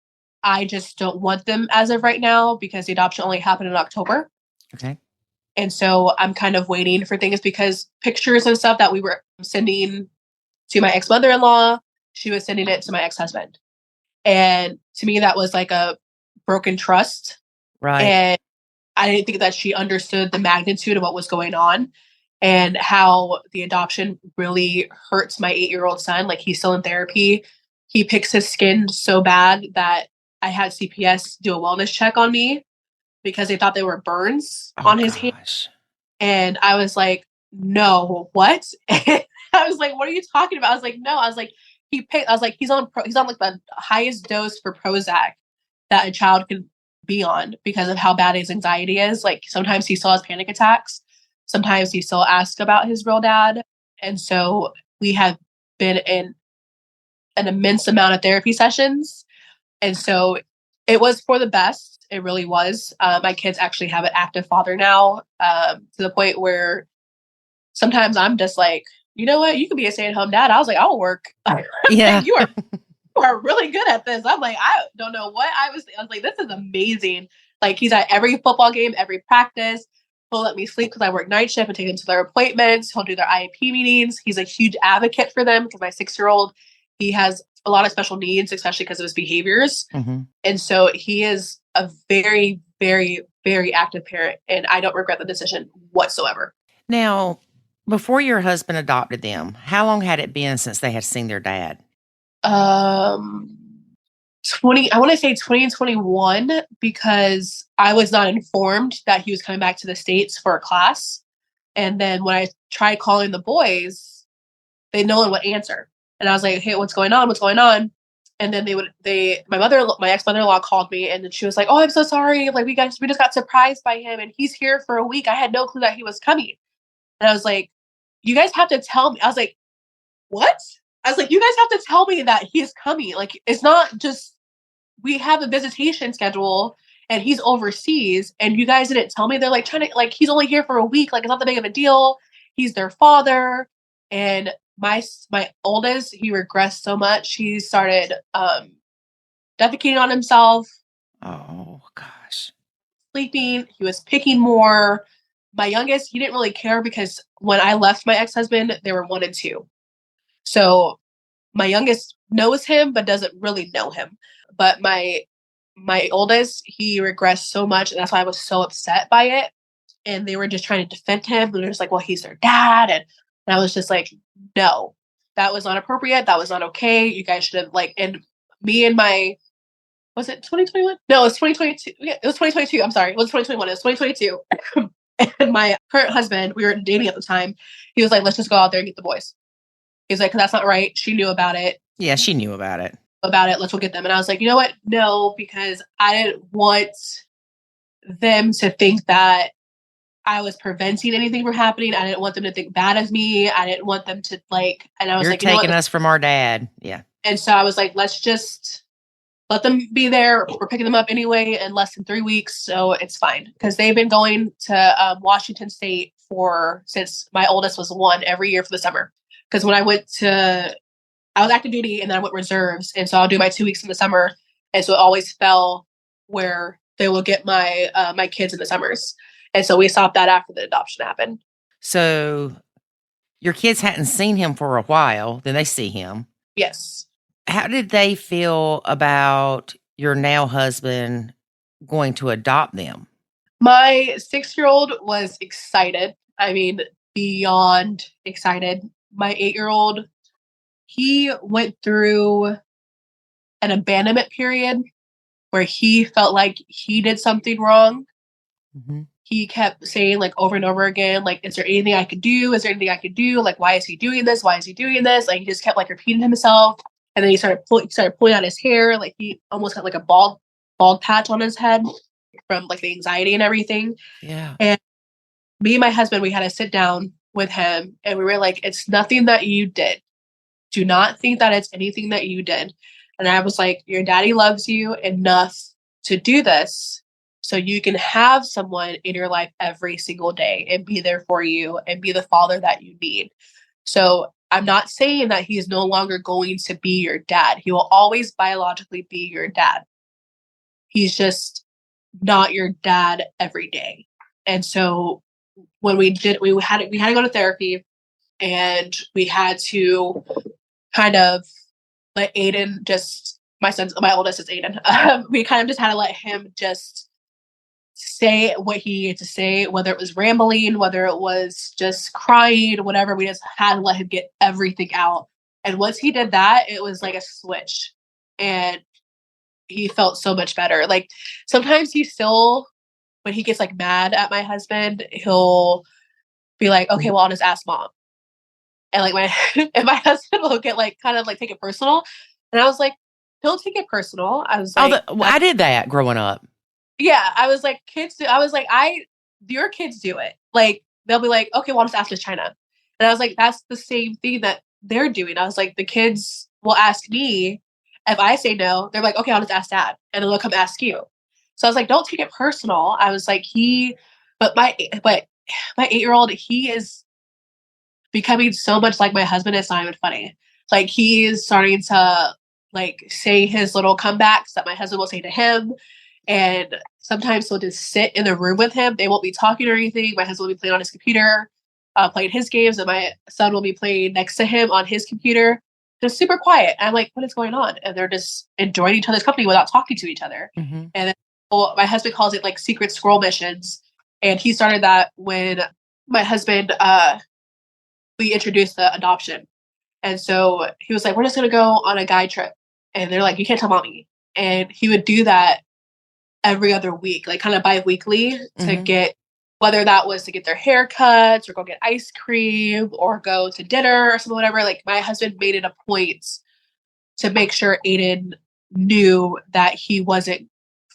I just don't want them as of right now because the adoption only happened in October. Okay. And so I'm kind of waiting for things because pictures and stuff that we were sending to my ex-mother-in-law, she was sending it to my ex-husband. And to me, that was like a broken trust. Right. And I didn't think that she understood the magnitude of what was going on and how the adoption really hurts my 8-year-old son. Like, he's still in therapy. He picks his skin so bad that I had CPS do a wellness check on me because they thought they were burns Oh, on his hand. gosh. And I was like, no, what? I was like, what are you talking about? I was like, no. I was like, he's on like the highest dose for Prozac that a child can be on because of how bad his anxiety is. Like, sometimes he still has panic attacks. Sometimes he still asks about his real dad. And so we have been in an immense amount of therapy sessions. And so it was for the best. It really was. My kids actually have an active father now, to the point where sometimes I'm just like, you know what? You could be a stay-at-home dad. I was like, I'll work. Yeah. you are really good at this. I'm like, I don't know what I was like, this is amazing. Like, he's at every football game, every practice. He'll let me sleep because I work night shift and take them to their appointments. He'll do their IEP meetings. He's a huge advocate for them because my 6-year-old, he has a lot of special needs, especially because of his behaviors. Mm-hmm. And so he is a very, very, very active parent. And I don't regret the decision whatsoever. Now, before your husband adopted them, how long had it been since they had seen their dad? 2021, because I was not informed that he was coming back to the States for a class. And then when I tried calling the boys, no one would answer. And I was like, hey, what's going on? What's going on? And then my ex-mother-in-law called me, and then she was like, oh, I'm so sorry. Like, we just got surprised by him, and he's here for a week. I had no clue that he was coming. And I was like, you guys have to tell me. I was like, what? I was like, you guys have to tell me that he's coming. Like, it's not just, we have a visitation schedule and he's overseas and you guys didn't tell me. They're like trying to, like, he's only here for a week. Like, it's not that big of a deal. He's their father. And my oldest, he regressed so much. He started defecating on himself. Oh, gosh. Sleeping. He was picking more. My youngest, he didn't really care because when I left my ex-husband, they were 1 and 2. So my youngest knows him, but doesn't really know him. But my oldest, he regressed so much. And that's why I was so upset by it. And they were just trying to defend him. And they're just like, well, he's their dad. And I was just like, no, that was not appropriate. That was not okay. You guys should have, like, and me and my, was it 2021? No, it was 2022. Yeah, it was 2022. I'm sorry. It was 2021. It was 2022. And my current husband, we were dating at the time. He was like, let's just go out there and get the boys. He's like, 'cause that's not right. She knew about it. Yeah, she knew about it. Let's go get them. And I was like, you know what? No, because I didn't want them to think that I was preventing anything from happening. I didn't want them to think bad of me. I didn't want them to, like, and I was You're like, you know taking what? us from our dad. Yeah. And so I was like, let's just let them be there. We're picking them up anyway in less than 3 weeks. So it's fine. Because they've been going to Washington State since my oldest was 1 every year for the summer. Because when I was active duty and then I went reserves. And so I'll do my 2 weeks in the summer. And so it always fell where they will get my my kids in the summers. And so we stopped that after the adoption happened. So your kids hadn't seen him for a while. Then they see him. Yes. How did they feel about your now husband going to adopt them? My 6-year-old was excited. I mean, beyond excited. My 8-year-old, he went through an abandonment period where he felt like he did something wrong. Mm-hmm. He kept saying, like, over and over again, like, is there anything I could do? Is there anything I could do? Like, why is he doing this? Why is he doing this? Like, he just kept, like, repeating himself. And then he started pulling out his hair. Like, he almost got, like, a bald patch on his head from, like, the anxiety and everything. Yeah. And me and my husband, we had to sit down with him and we were like, it's nothing that you did. Do not think that it's anything that you did. And I was like, your daddy loves you enough to do this so you can have someone in your life every single day and be there for you and be the father that you need. So I'm not saying that he is no longer going to be your dad. He will always biologically be your dad. He's just not your dad every day. And so when we had to go to therapy and we had to kind of let Aiden my oldest is Aiden. We kind of just had to let him just say what he needed to say, whether it was rambling, whether it was just crying, whatever. We just had to let him get everything out. And once he did that, it was like a switch. And he felt so much better. Like sometimes he still, when he gets like mad at my husband, he'll be like, okay, well, I'll just ask mom. And like and my husband will get like kind of like take it personal. And I was like, don't take it personal. I was like, I did that growing up. yeah, I was like, your kids do it. Like, they'll be like, okay, well, I'll just ask Miss Chyna. And I was like, that's the same thing that they're doing. I was like, the kids will ask me. If I say no, they're like, okay, I'll just ask dad. And then they'll come ask you. So I was like, don't take it personal. I was like, but my 8-year-old, he is becoming so much like my husband. It's not even funny. Like, he is starting to like say his little comebacks that my husband will say to him. And sometimes he'll just sit in the room with him. They won't be talking or anything. My husband will be playing on his computer, playing his games, and my son will be playing next to him on his computer. Just super quiet. I'm like, what is going on? And they're just enjoying each other's company without talking to each other. Mm-hmm. And then, my husband calls it like secret squirrel missions. And he started that when my husband, we introduced the adoption. And so he was like, we're just going to go on a guide trip. And they're like, you can't tell mommy. And he would do that every other week, like kind of bi-weekly to get, whether that was to get their haircuts or go get ice cream or go to dinner or something, whatever. Like, my husband made it a point to make sure Aiden knew that he wasn't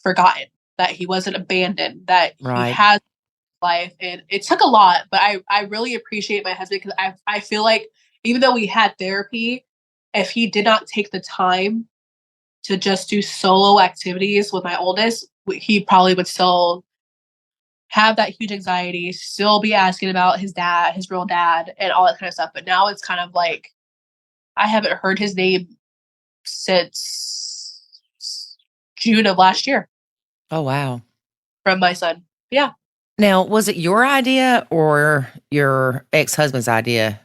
forgotten, that he wasn't abandoned, that he had life. And it took a lot, but I really appreciate my husband, because I feel like even though we had therapy, if he did not take the time to just do solo activities with my oldest, he probably would still have that huge anxiety, still be asking about his dad, his real dad, and all that kind of stuff. But now it's kind of like, I haven't heard his name since June of last year. Oh, wow. From my son. Yeah. Now, was it your idea or your ex-husband's idea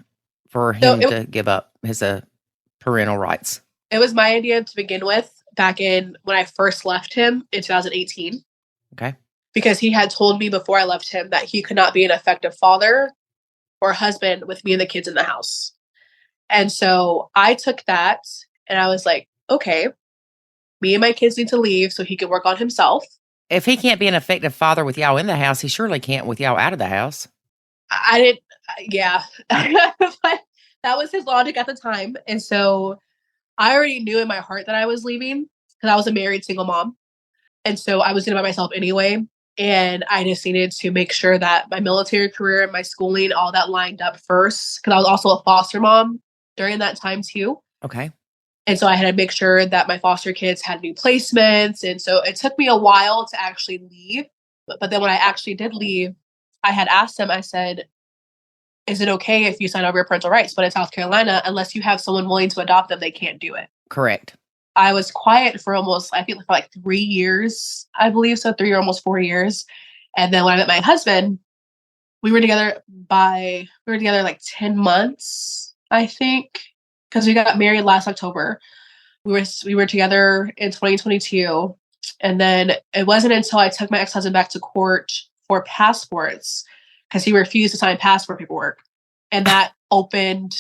for him to give up his parental rights? It was my idea to begin with, back in when I first left him in 2018. Okay. Because he had told me before I left him that he could not be an effective father or husband with me and the kids in the house. And so I took that and I was like, okay, me and my kids need to leave so he can work on himself. If he can't be an effective father with y'all in the house, he surely can't with y'all out of the house. I didn't, yeah. But that was his logic at the time. And so I already knew in my heart that I was leaving, because I was a married single mom. And so I was going to by myself anyway. And I just needed to make sure that my military career and my schooling, all that lined up first, because I was also a foster mom during that time too. Okay. And so I had to make sure that my foster kids had new placements. And so it took me a while to actually leave. But then when I actually did leave, I had asked them, I said, is it okay if you sign over your parental rights? But in South Carolina, unless you have someone willing to adopt them, they can't do it. Correct. I was quiet for I think for like 3 years, I believe. So 3 or almost 4 years. And then when I met my husband, we were together like 10 months, I think, because we got married last October. We were together in 2022. And then it wasn't until I took my ex-husband back to court for passports, because he refused to sign passport paperwork. And that opened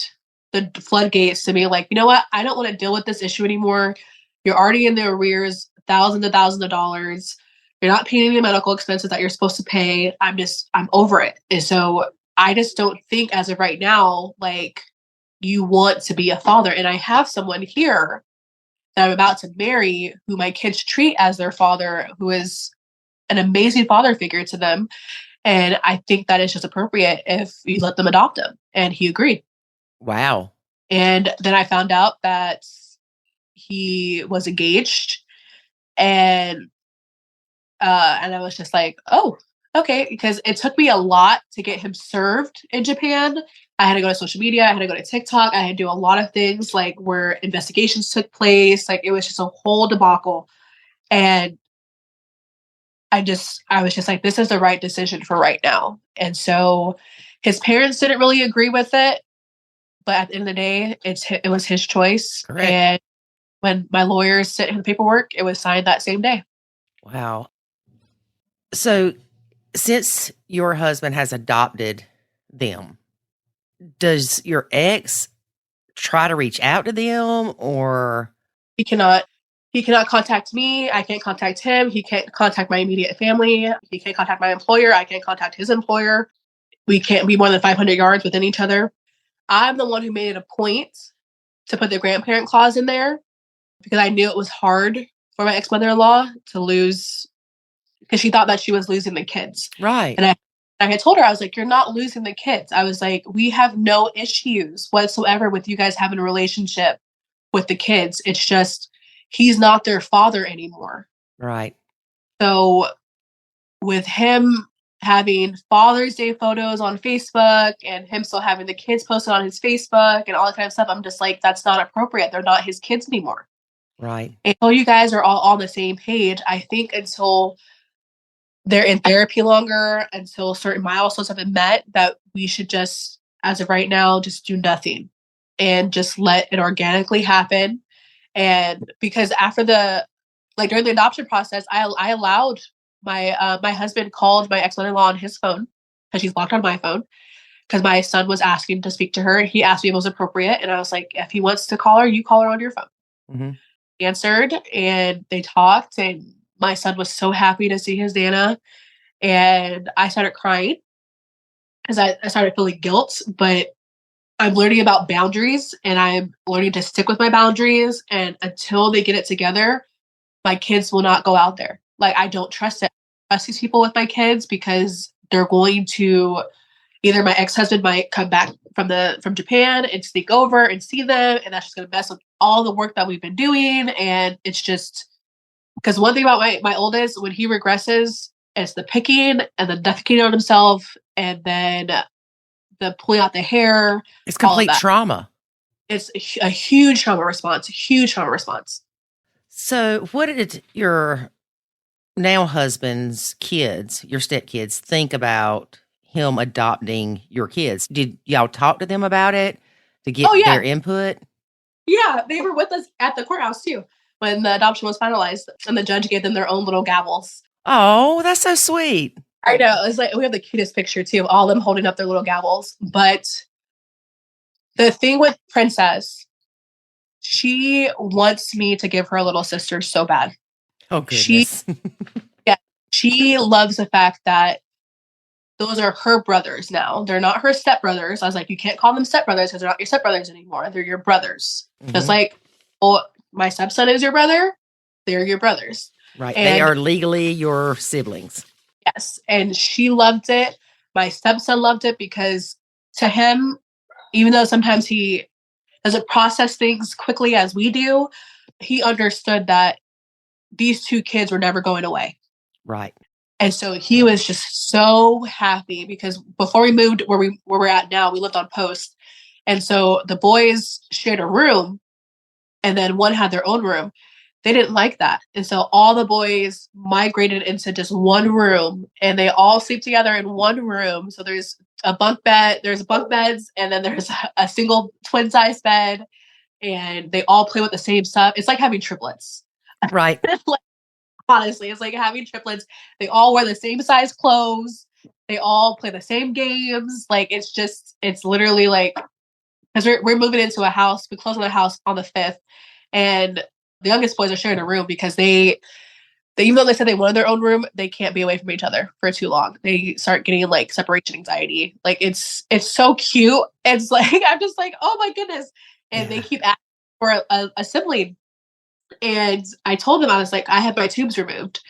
the floodgates to me, like, you know what? I don't want to deal with this issue anymore. You're already in the arrears, thousands of dollars. You're not paying any medical expenses that you're supposed to pay. I'm over it. And so I just don't think as of right now, like, you want to be a father. And I have someone here that I'm about to marry who my kids treat as their father, who is an amazing father figure to them. And I think that is just appropriate if you let them adopt him. And he agreed. Wow. And then I found out that he was engaged, and I was just like, oh, okay. Because it took me a lot to get him served in Japan. I had to go to social media. I had to go to TikTok. I had to do a lot of things, like where investigations took place. Like, it was just a whole debacle. And I was just like, this is the right decision for right now. And so his parents didn't really agree with it. But at the end of the day, it was his choice. Correct. And when my lawyers sent him the paperwork, it was signed that same day. Wow. So, since your husband has adopted them, does your ex try to reach out to them, or? He cannot contact me. I can't contact him. He can't contact my immediate family. He can't contact my employer. I can't contact his employer. We can't be more than 500 yards within each other. I'm the one who made it a point to put the grandparent clause in there because I knew it was hard for my ex-mother-in-law to lose, because she thought that she was losing the kids. Right. And I had told her, I was like, you're not losing the kids. I was like, we have no issues whatsoever with you guys having a relationship with the kids. It's just, he's not their father anymore. Right. So with him having Father's Day photos on Facebook and him still having the kids posted on his Facebook and all that kind of stuff, I'm just like, that's not appropriate. They're not his kids anymore. Right. Until you guys are all on the same page, I think until they're in therapy longer, until certain milestones have been met, that we should just, as of right now, just do nothing and just let it organically happen. And because after during the adoption process, I allowed my husband called my ex-mother-in-law on his phone because she's blocked on my phone because my son was asking to speak to her. He asked me if it was appropriate. And I was like, if he wants to call her, you call her on your phone. Mm-hmm. He answered and they talked, and my son was so happy to see his Nana. And I started crying because I started feeling guilt, but I'm learning about boundaries and I'm learning to stick with my boundaries. And until they get it together, my kids will not go out there. Like, I don't trust it. I trust these people with my kids because they're going to, either my ex-husband might come back from Japan and sneak over and see them, and that's just going to mess with all the work that we've been doing. And it's just, because one thing about my oldest, when he regresses, it's the picking and the defecating on himself, and then the pulling out the hair. It's complete trauma. It's a huge trauma response. So what did your now husband's kids, your stepkids, think about him adopting your kids? Did y'all talk to them about it to get their input? Yeah, they were with us at the courthouse too when the adoption was finalized, and the judge gave them their own little gavels. Oh, that's so sweet. I know. It's like, we have the cutest picture too of all of them holding up their little gavels. But the thing with Princess, she wants me to give her a little sister so bad. Oh, goodness. She loves the fact that those are her brothers now. They're not her stepbrothers. I was like, you can't call them stepbrothers because they're not your stepbrothers anymore. They're your brothers. Mm-hmm. Just like, my stepson is your brother. They're your brothers. Right. And they are legally your siblings. Yes. And she loved it. My stepson loved it because to him, even though sometimes he doesn't process things quickly as we do, he understood that these two kids were never going away. Right. And so he was just so happy because before we moved where we're at now, we lived on Post. And so the boys shared a room and then one had their own room. They didn't like that. And so all the boys migrated into just one room and they all sleep together in one room. So there's bunk beds, and then there's a single twin size bed, and they all play with the same stuff. It's like having triplets. Right. Honestly, it's like having triplets. They all wear the same size clothes. They all play the same games. Like, it's literally like, because we're moving into a house. We close on the house on the 5th, and the youngest boys are sharing a room because they even though they said they wanted their own room, they can't be away from each other for too long. They start getting like separation anxiety. Like, it's so cute. It's like, I'm just like, oh my goodness. And they keep asking for a sibling. And I told them, I was like, I had my tubes removed.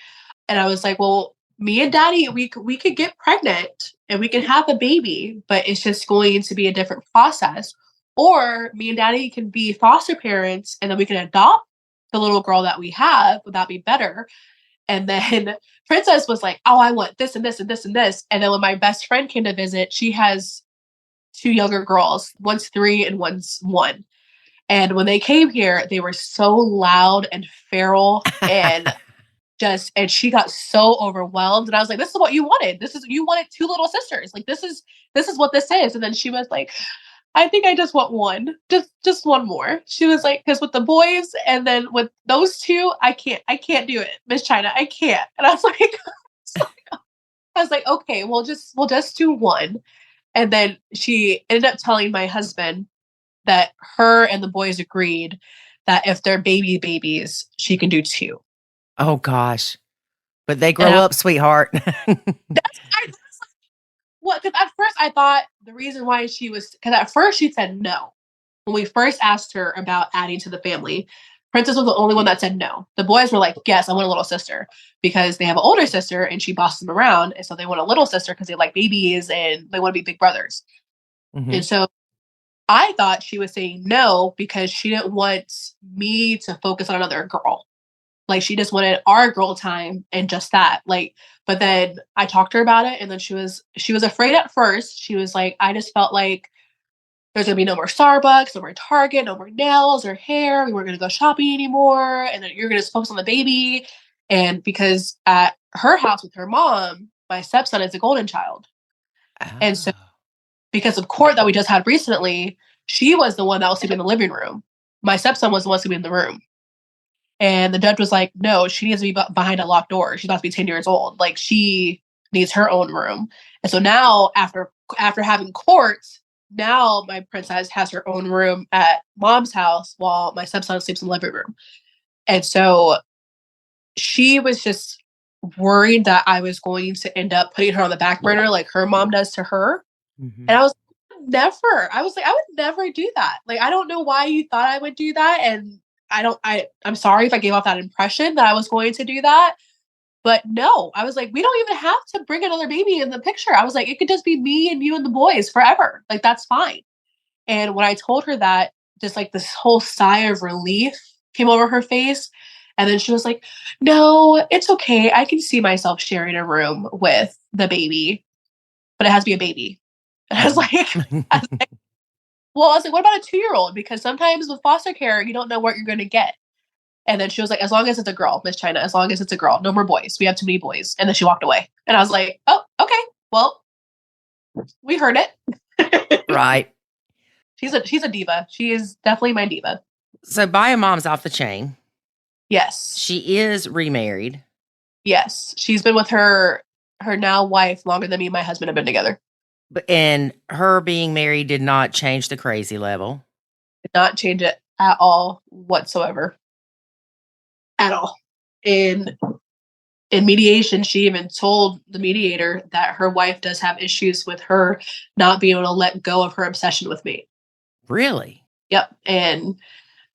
And I was like, well, me and Daddy, we could get pregnant and we can have a baby, but it's just going to be a different process. Or me and Daddy can be foster parents and then we can adopt the little girl that we have. Would that be better? And then Princess was like, oh, I want this and this and this and this. And then when my best friend came to visit, she has 2 younger girls. One's 3 and one's 1. And when they came here, they were so loud and feral and and she got so overwhelmed. And I was like, this is what you wanted. You wanted 2 little sisters. Like, this is what this is. And then she was like, I think I just want one, just one more. She was like, because with the boys and then with those 2, I can't do it, Miss Chyna, I can't. And I was like, I was like, okay, we'll just do one. And then she ended up telling my husband that her and the boys agreed that if they're babies, she can do two. Oh gosh. But they And grow up, sweetheart. I was like, what? Because at first I thought the reason why because at first she said no. When we first asked her about adding to the family, Princess was the only one that said no. The boys were like, yes, I want a little sister because they have an older sister and she bosses them around. And so they want a little sister because they like babies and they want to be big brothers. Mhm. And so I thought she was saying no because she didn't want me to focus on another girl. Like she just wanted our girl time and just that. Like, but then I talked to her about it and then she was afraid at first. She was like, I just felt like there's gonna be no more Starbucks, no more Target, no more nails or hair. We weren't gonna go shopping anymore. And then you're gonna just focus on the baby. And because at her house with her mom, my stepson is a golden child. And so Oh. because of court that we just had recently, she was the one that was sleeping in the living room. My stepson was the one sleeping in the room. And the judge was like, no, she needs to be behind a locked door. She's about to be 10 years old. Like she needs her own room. And so now after having court, now my princess has her own room at mom's house while my stepson sleeps in the living room. And so she was just worried that I was going to end up putting her on the back burner like her mom does to her. Mhm. And I was never. I was like, I would never do that. Like, I don't know why you thought I would do that. And I'm sorry if I gave off that impression that I was going to do that. But no, I was like, we don't even have to bring another baby in the picture. I was like, it could just be me and you and the boys forever. Like, that's fine. And when I told her that, just like this whole sigh of relief came over her face. And then she was like, no, it's okay. I can see myself sharing a room with the baby, but it has to be a baby. And I was like, well, I was like, what about a 2-year-old? Because sometimes with foster care, you don't know what you're going to get. And then she was like, as long as it's a girl, Miss Chyna, as long as it's a girl, no more boys. We have too many boys. And then she walked away. And I was like, oh, okay. Well, we heard it. Right. She's a diva. She is definitely my diva. So Bio Mom's off the chain. Yes. She is remarried. Yes. She's been with her now wife longer than me and my husband have been together. And her being married did not change the crazy level. Did not change it at all whatsoever. At all. In mediation, she even told the mediator that her wife does have issues with her not being able to let go of her obsession with me. Really? Yep. And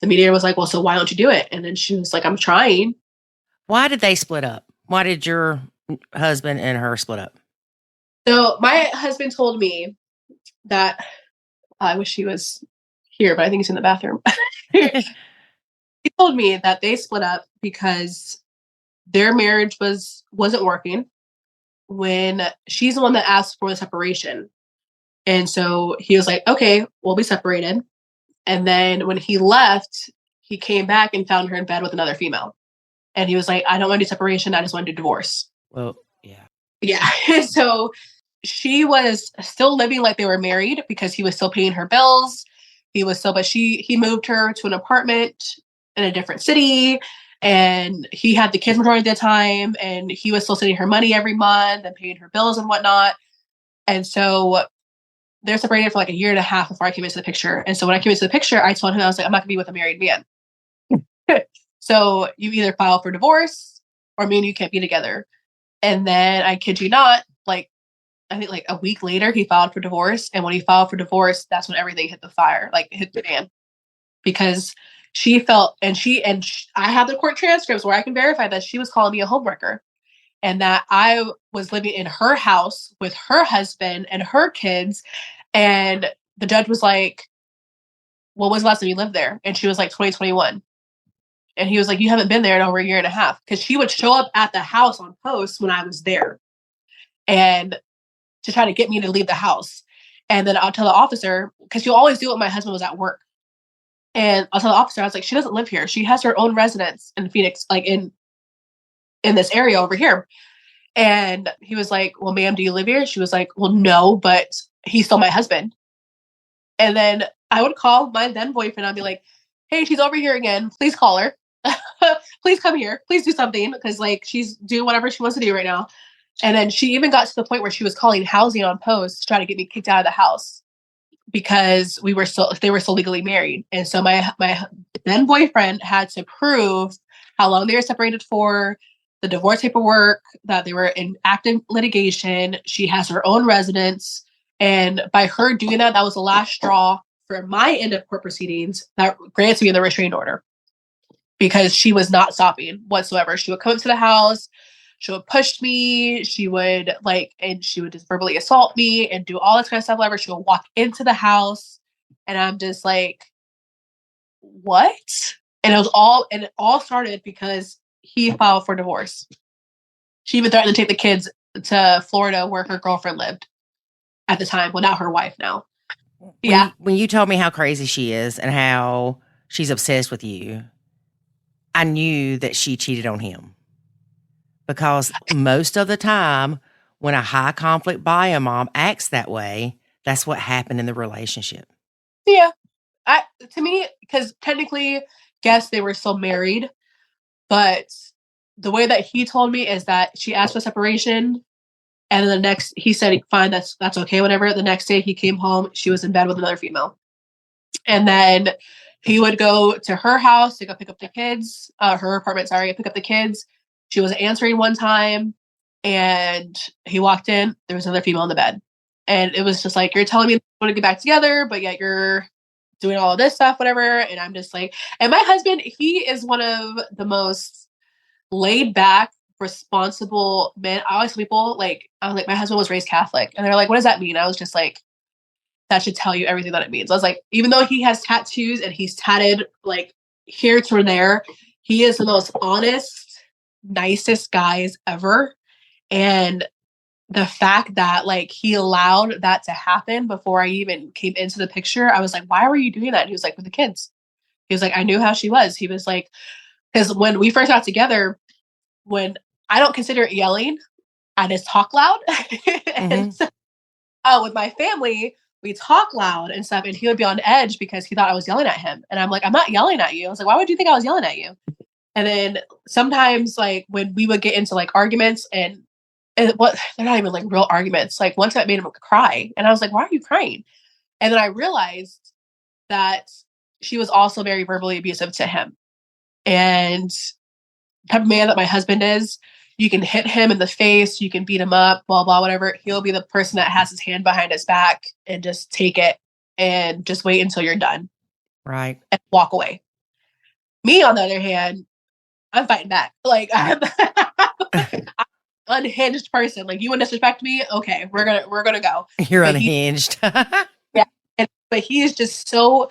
the mediator was like, well, so why don't you do it? And then she was like, I'm trying. Why did they split up? Why did your husband and her split up? So my husband told me that I wish he was here, but I think he's in the bathroom. He told me that they split up because their marriage wasn't working when she's the one that asked for the separation. And so he was like, okay, we'll be separated. And then when he left, he came back and found her in bed with another female. And he was like, I don't want to do separation. I just want to do divorce. Well, yeah. Yeah. So she was still living like they were married because he was still paying her bills. But he moved her to an apartment in a different city. And he had the kids majority of the time. And he was still sending her money every month and paying her bills and whatnot. And so they're separated for like a year and a half before I came into the picture. And so when I came into the picture, I told him, I was like, I'm not gonna be with a married man. So you either file for divorce or me and you can't be together. And then I kid you not, like, I think like a week later, he filed for divorce. And when he filed for divorce, that's when everything hit the fire, like hit the fan. Because she felt, I have the court transcripts where I can verify that she was calling me a homewrecker. And that I was living in her house with her husband and her kids. And the judge was like, when was the last time you lived there? And she was like, 2021. And he was like, you haven't been there in over a year and a half. Because she would show up at the house on post when I was there. And to try to get me to leave the house. And then I'll tell the officer, because she'll always do it when my husband was at work. And I'll tell the officer, I was like, she doesn't live here. She has her own residence in Phoenix, like in this area over here. And he was like, well, ma'am, do you live here? She was like, well, no, but he's still my husband. And then I would call my then boyfriend. I'd be like, hey, she's over here again. Please call her. Please come here. Please do something. Because like she's doing whatever she wants to do right now. And then she even got to the point where she was calling housing on post to try to get me kicked out of the house because they were still legally married. And so my then boyfriend had to prove how long they were separated for, the divorce paperwork, that they were in active litigation. She has her own residence. And by her doing that, that was the last straw for my end of court proceedings that granted me the restraining order, because she was not stopping whatsoever. She would come up to the house, she would push me, she would just verbally assault me and do all this kind of stuff. Whatever. She would walk into the house, and I'm just like, what? And it all started because he filed for divorce. She even threatened to take the kids to Florida where her girlfriend lived at the time. Well, now her wife now. Yeah. When you told me how crazy she is and how she's obsessed with you, I knew that she cheated on him. Because most of the time, when a high conflict bio mom acts that way, that's what happened in the relationship. Yeah. To me, because technically, yes, they were still married, but the way that he told me is that she asked for separation, and then he said, fine, that's okay, whatever. The next day he came home, she was in bed with another female. And then he would go to her house to go pick up the kids, her apartment, pick up the kids. She was answering one time, and he walked in, there was another female in the bed. And it was just like, you're telling me you want to get back together, but yet you're doing all of this stuff, whatever. And I'm just like, and my husband, he is one of the most laid back, responsible men. I always tell people, I was like, my husband was raised Catholic. And they're like, what does that mean? I was just like, that should tell you everything that it means. I was like, even though he has tattoos and he's tatted here to there, he is the most honest, nicest guys ever. And the fact that he allowed that to happen before I even came into the picture, I was like, why were you doing that? And he was like, with the kids. He was like, I knew how she was. He was like, because when we first got together, when I don't consider it yelling, I just talk loud. And so, with my family, we talk loud and stuff, and he would be on edge because he thought I was yelling at him. And I'm like, I'm not yelling at you. I was like, why would you think I was yelling at you? And then sometimes when we would get into arguments and what, they're not even real arguments. Once that made him cry, and I was like, why are you crying? And then I realized that she was also very verbally abusive to him. And the type of man that my husband is, you can hit him in the face, you can beat him up, blah, blah, whatever. He'll be the person that has his hand behind his back and just take it and just wait until you're done. Right. And walk away. Me, on the other hand, I'm fighting back. I'm an unhinged person. You want to disrespect me? Okay, we're gonna go. You're unhinged. Yeah. But he is just so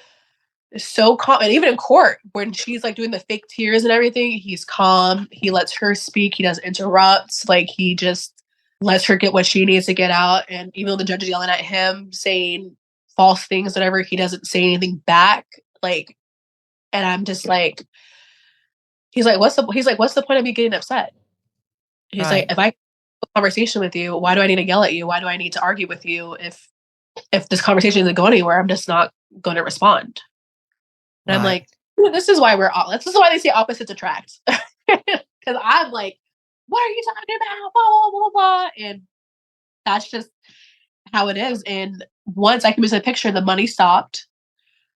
calm. And even in court, when she's doing the fake tears and everything, he's calm. He lets her speak. He doesn't interrupt. He just lets her get what she needs to get out. And even though the judge is yelling at him, saying false things, whatever, he doesn't say anything back. And I'm just he's like, what's the point of me getting upset? He's right. if I have a conversation with you, why do I need to yell at you? Why do I need to argue with you? If this conversation isn't going anywhere, I'm just not going to respond. And I'm like, this is why this is why they say opposites attract. Because I'm like, what are you talking about? Blah, blah, blah, blah. And that's just how it is. And once I came into the picture, the money stopped.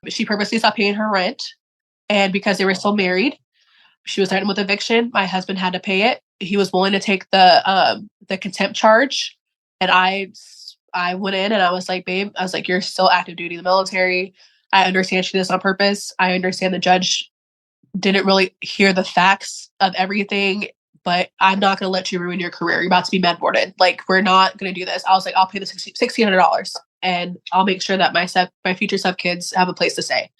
She purposely stopped paying her rent. And because they were still married, she was threatened with eviction. My husband had to pay it. He was willing to take the contempt charge. And I went in and I was like, babe, you're still active duty in the military. I understand she did this on purpose. I understand the judge didn't really hear the facts of everything, but I'm not going to let you ruin your career. You're about to be med-boarded. We're not going to do this. I was like, I'll pay the $1,600 and I'll make sure that my future stepkids have a place to stay.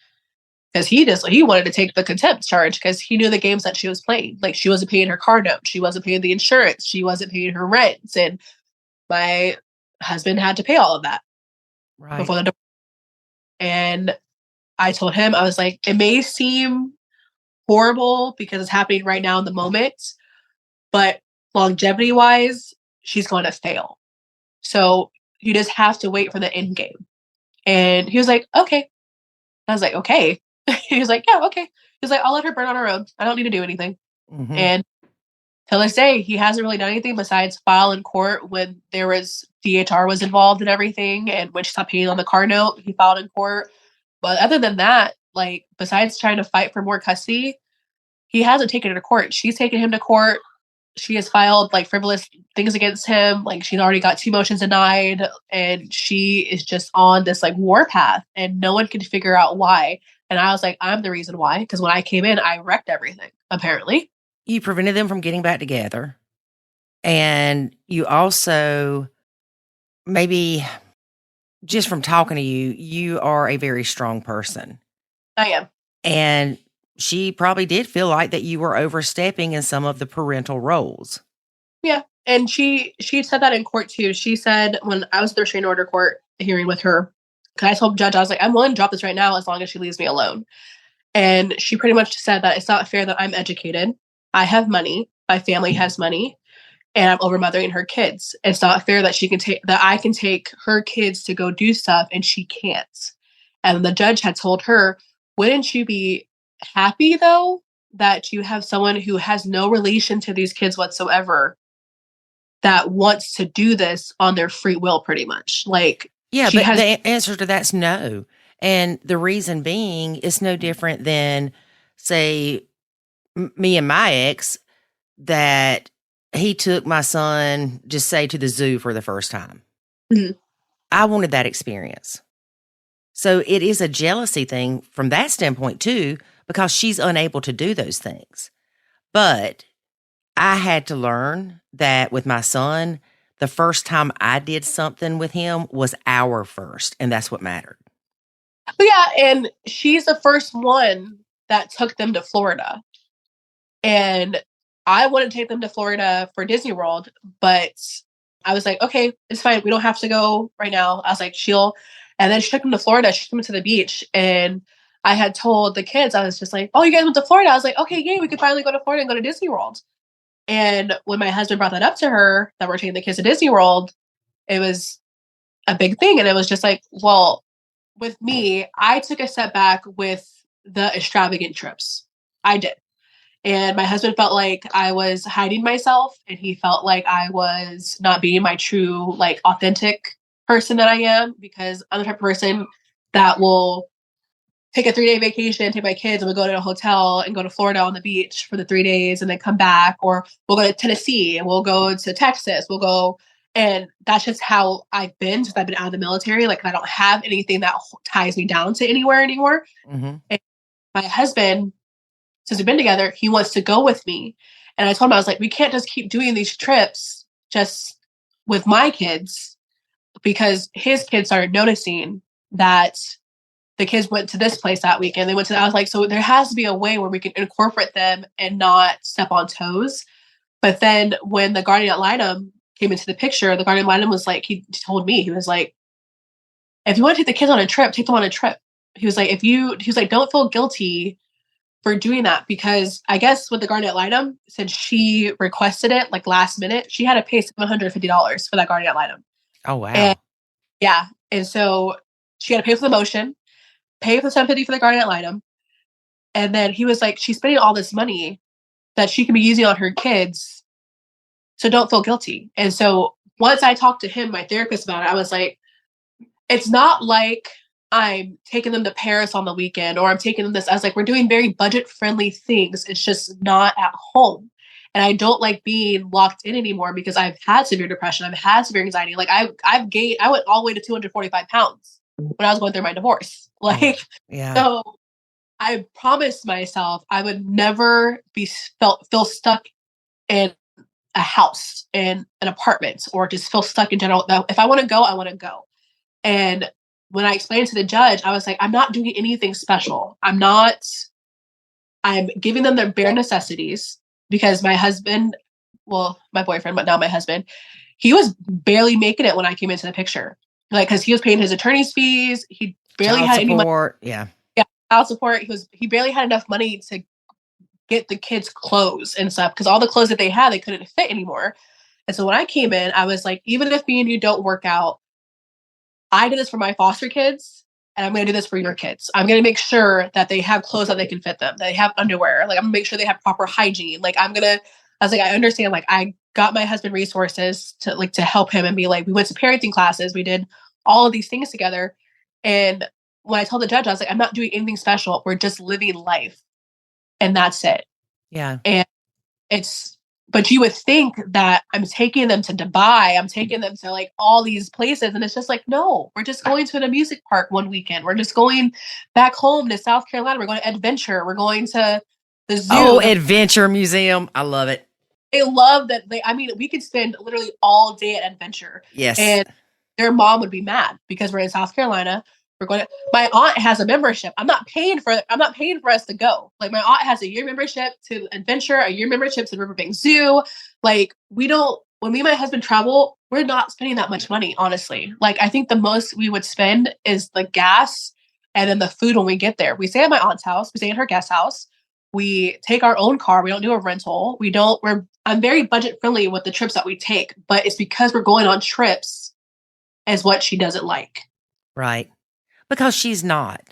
Because he wanted to take the contempt charge because he knew the games that she was playing. She wasn't paying her car note. She wasn't paying the insurance. She wasn't paying her rent. And my husband had to pay all of that before the divorce. And I told him, I was like, it may seem horrible because it's happening right now in the moment, but longevity wise, she's going to fail. So you just have to wait for the end game. And he was like, okay. I was like, okay. He was like, yeah, okay. He was like, I'll let her burn on her own. I don't need to do anything. And till this day, he hasn't really done anything besides file in court when there was DHR was involved and everything. And when she stopped paying on the car note, he filed in court. But other than that, like besides trying to fight for more custody, he hasn't taken her to court. She's taken him to court. She has filed like frivolous things against him. Like she's already got 2 motions denied, and she is just on this like war path, and no one can figure out why. And I was like, I'm the reason why. Because when I came in, I wrecked everything, apparently. You prevented them from getting back together. And you also, maybe just from talking to you, you are a very strong person. I am. And she probably did feel like that you were overstepping in some of the parental roles. Yeah. And she said that in court too. She said when I was at the restraining order court hearing with her, because I told the judge, I was like, I'm willing to drop this right now as long as she leaves me alone. And she pretty much said that it's not fair that I'm educated. I have money. My family has money. And I'm overmothering her kids. It's not fair that I can take her kids to go do stuff and she can't. And the judge had told her, wouldn't you be happy though that you have someone who has no relation to these kids whatsoever that wants to do this on their free will, pretty much? Like, yeah, but the answer to that's no. And the reason being, it's no different than, say, me and my ex, that he took my son, just say, to the zoo for the first time. Mm-hmm. I wanted that experience. So it is a jealousy thing from that standpoint too, because she's unable to do those things. But I had to learn that with my son, the first time I did something with him was our first, and that's what mattered. But yeah, and she's the first one that took them to Florida. And I wanted to take them to Florida for Disney World, but I was like, okay, it's fine. We don't have to go right now. I was like, and then she took them to Florida. She took them to the beach. And I had told the kids, I was just like, oh, you guys went to Florida. I was like, okay, yay, we could finally go to Florida and go to Disney World. And when my husband brought that up to her, that we're taking the kids to Disney World, it was a big thing. And it was just like, well, with me, I took a step back with the extravagant trips. I did. And my husband felt like I was hiding myself, and he felt like I was not being my true, like, authentic person that I am, because I'm the type of person that will take a 3-day vacation, take my kids, and we'll go to a hotel and go to Florida on the beach for the 3 days and then come back. Or we'll go to Tennessee and we'll go to Texas. And that's just how I've been since I've been out of the military. Like, I don't have anything that ties me down to anywhere anymore. Mm-hmm. And my husband, since we've been together, he wants to go with me. And I told him, I was like, we can't just keep doing these trips just with my kids, because his kids started noticing that the kids went to this place that weekend. I was like, so there has to be a way where we can incorporate them and not step on toes. But then when the guardian ad litem came into the picture, the guardian ad litem was like, he told me, he was like, if you want to take the kids on a trip, take them on a trip. He was like, don't feel guilty for doing that, because I guess with the guardian ad litem, since she requested it like last minute, she had to pay $750 for that guardian ad litem. Oh, wow. And so she had to pay for the motion, pay for the $750 for the guardian ad litem. And then he was like, she's spending all this money that she can be using on her kids, so don't feel guilty. And so once I talked to him, my therapist, about it, I was like, it's not like I'm taking them to Paris on the weekend, or I'm taking them this. I was like, we're doing very budget-friendly things. It's just not at home. And I don't like being locked in anymore, because I've had severe depression. I've had severe anxiety. Like, I've gained, I went all the way to 245 pounds when I was going through my divorce. Like, yeah. So I promised myself I would never feel stuck in a house, in an apartment, or just feel stuck in general. If I want to go, I want to go. And when I explained to the judge, I was like, I'm not doing anything special. I'm giving them their bare necessities, because my husband, well, my boyfriend, but now my husband, he was barely making it when I came into the picture. Like, cause he was paying his attorney's fees. He barely had any money. Yeah. Yeah. Child support. He barely had enough money to get the kids clothes and stuff, because all the clothes that they had, they couldn't fit anymore. And so when I came in, I was like, even if me and you don't work out, I did this for my foster kids, and I'm going to do this for your kids. I'm going to make sure that they have clothes that they can fit them, that they have underwear. Like, I'm going to make sure they have proper hygiene. Like, I'm going to I was like, I understand. Like, I got my husband resources to help him and be like, we went to parenting classes. We did all of these things together. And when I told the judge, I was like, I'm not doing anything special. We're just living life. And that's it. Yeah. And but you would think that I'm taking them to Dubai. I'm taking them to like all these places. And it's just like, no, we're just going to an amusement park one weekend. We're just going back home to South Carolina. We're going to Adventure. We're going to the zoo. Oh, Adventure Museum. I love it. They love that. We could spend literally all day at Adventure. Yes. And their mom would be mad because we're in South Carolina. My aunt has a membership. I'm not paying for us to go. Like, my aunt has a year membership to Adventure, a year membership to the Riverbank Zoo. Like, when me and my husband travel, we're not spending that much money, honestly. Like, I think the most we would spend is the gas and then the food when we get there. We stay at my aunt's house. We stay in her guest house. We take our own car. We don't do a rental. I'm very budget friendly with the trips that we take, but it's because we're going on trips is what she doesn't like. Right. Because she's not.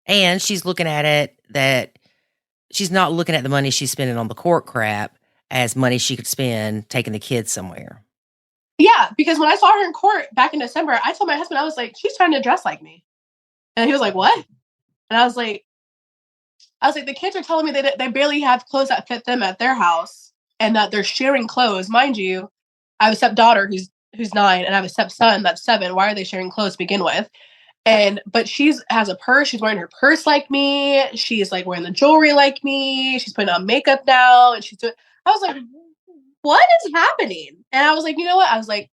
And she's looking at it that she's not looking at the money she's spending on the court crap as money she could spend taking the kids somewhere. Yeah, because when I saw her in court back in December, I told my husband, I was like, she's trying to dress like me. And he was like, what? And I was like, the kids are telling me they barely have clothes that fit them at their house and that they're sharing clothes. Mind you, I have a stepdaughter who's 9 and I have a stepson that's 7. Why are they sharing clothes to begin with? But has a purse. She's wearing her purse like me. She's like wearing the jewelry like me. She's putting on makeup now. And I was like, what is happening? And I was like, you know what? I was like,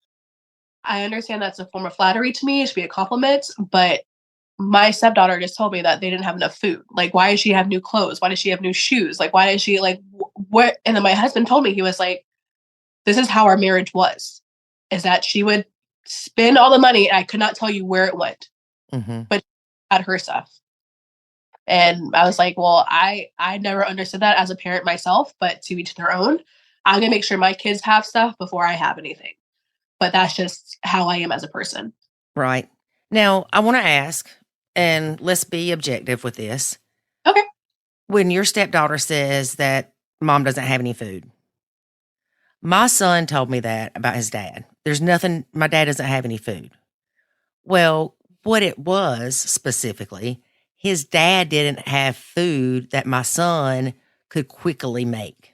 I understand that's a form of flattery to me. It should be a compliment. But my stepdaughter just told me that they didn't have enough food. Like, why does she have new clothes? Why does she have new shoes? Like, why does she what? And then my husband told me, he was like, this is how our marriage was, is that she would spend all the money. And I could not tell you where it went. Mm-hmm. But had her stuff. And I was like, well, I never understood that as a parent myself, but to each their own. I'm going to make sure my kids have stuff before I have anything. But that's just how I am as a person. Right. Now, I want to ask, and let's be objective with this. Okay. When your stepdaughter says that mom doesn't have any food, my son told me that about his dad. My dad doesn't have any food. Well, what it was specifically, his dad didn't have food that my son could quickly make.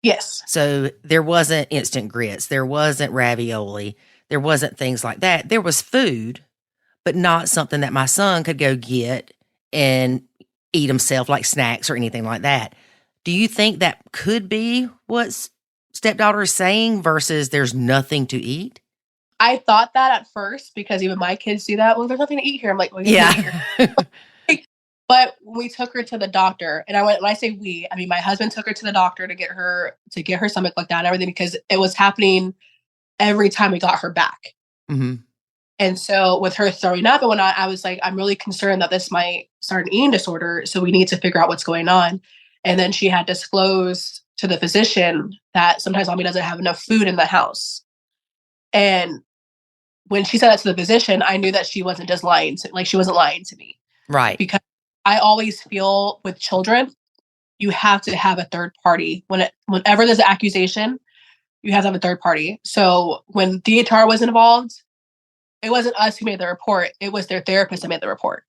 Yes. So there wasn't instant grits. There wasn't ravioli. There wasn't things like that. There was food, but not something that my son could go get and eat himself, like snacks or anything like that. Do you think that could be what stepdaughter is saying versus there's nothing to eat? I thought that at first because even my kids do that. Well, there's nothing to eat here. I'm like, well, yeah. But we took her to the doctor, and when I say we, I mean my husband took her to the doctor to get her stomach looked at and everything because it was happening every time we got her back. Mm-hmm. And so with her throwing up and whatnot, I was like, I'm really concerned that this might start an eating disorder. So we need to figure out what's going on. And then she had disclosed to the physician that sometimes mommy doesn't have enough food in the house. And when she said that to the physician, I knew that she wasn't just lying she wasn't lying to me. Right. Because I always feel with children, you have to have a third party. Whenever there's an accusation, you have to have a third party. So when DHR was involved, it wasn't us who made the report. It was their therapist that made the report.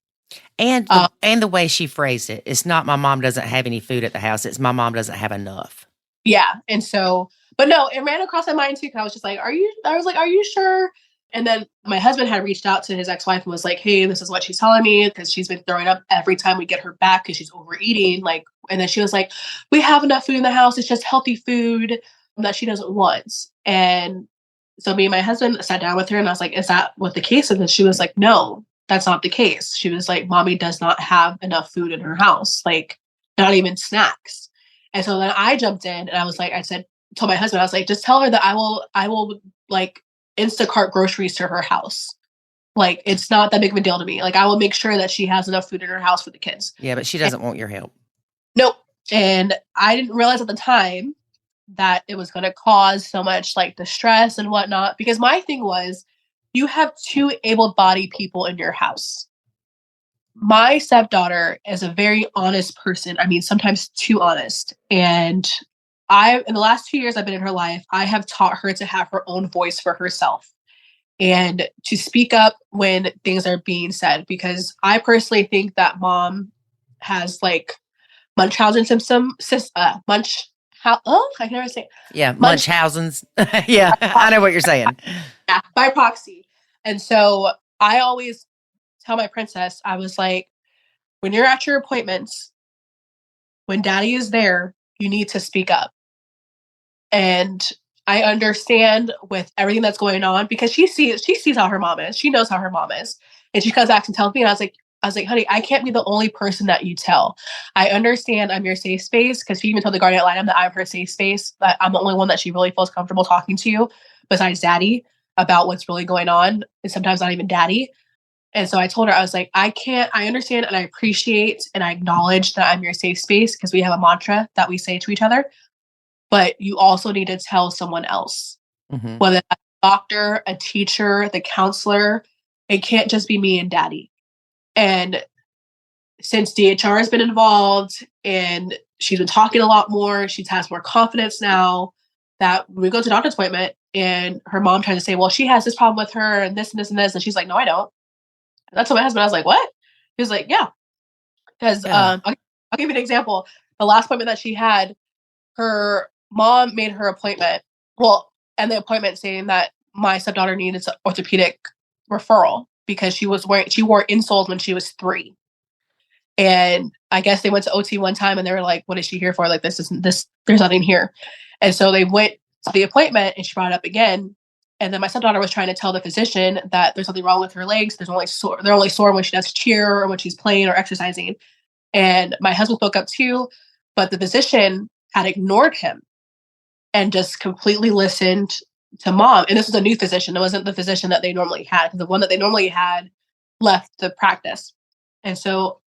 And the way she phrased it, it's not my mom doesn't have any food at the house. It's my mom doesn't have enough. Yeah. And so, but no, it ran across my mind too. Cause I was just like, are you sure? And then my husband had reached out to his ex-wife and was like, hey, this is what she's telling me. Cause she's been throwing up every time we get her back. Cause she's overeating. And then she was like, we have enough food in the house. It's just healthy food that she doesn't want. And so me and my husband sat down with her and I was like, is that what the case is? And she was like, no, that's not the case. She was like, mommy does not have enough food in her house. Like not even snacks. And so then I jumped in and I was like, told my husband, I was like, just tell her that I will like Instacart groceries to her house. Like, it's not that big of a deal to me. Like, I will make sure that she has enough food in her house for the kids. Yeah, but she doesn't want your help. Nope. And I didn't realize at the time that it was going to cause so much like the stress and whatnot. Because my thing was, you have 2 able-bodied people in your house. My stepdaughter is a very honest person. I mean, sometimes too honest. And in the last 2 years I've been in her life, I have taught her to have her own voice for herself and to speak up when things are being said, because I personally think that mom has like Munchausen I can never say it. Yeah, Munchausen's. Yeah, I know what you're saying. Yeah, by proxy. And so I always tell my princess, I was like, when you're at your appointments, when daddy is there, you need to speak up. And I understand with everything that's going on, because she sees how her mom is. She knows how her mom is. And she comes back and tells me, and I was like, honey, I can't be the only person that you tell. I understand I'm your safe space, because she even told the guardian ad litem that I'm her safe space, that I'm the only one that she really feels comfortable talking to besides daddy about what's really going on. And sometimes not even daddy. And so I told her, I was like, I understand and I appreciate and I acknowledge that I'm your safe space, because we have a mantra that we say to each other. But you also need to tell someone else, whether that's a doctor, a teacher, the counselor. It can't just be me and daddy. And since DHR has been involved and she's been talking a lot more, she has more confidence now, that when we go to doctor's appointment and her mom tries to say, well, she has this problem with her and this and this and this. And she's like, no, I don't. And that's what my husband, I was like, what? He was like, yeah. Because I'll give you an example. The last appointment that she had, her mom made her appointment. Well, and the appointment saying that my stepdaughter needed an orthopedic referral because she wore insoles when she was 3. And I guess they went to OT one time and they were like, what is she here for? Like, there's nothing here. And so they went to the appointment and she brought it up again. And then my stepdaughter was trying to tell the physician that there's something wrong with her legs. They're only sore when she does cheer or when she's playing or exercising. And my husband spoke up too, but the physician had ignored him and just completely listened to mom. And this was a new physician. It wasn't the physician that they normally had, because the one that they normally had left the practice. And so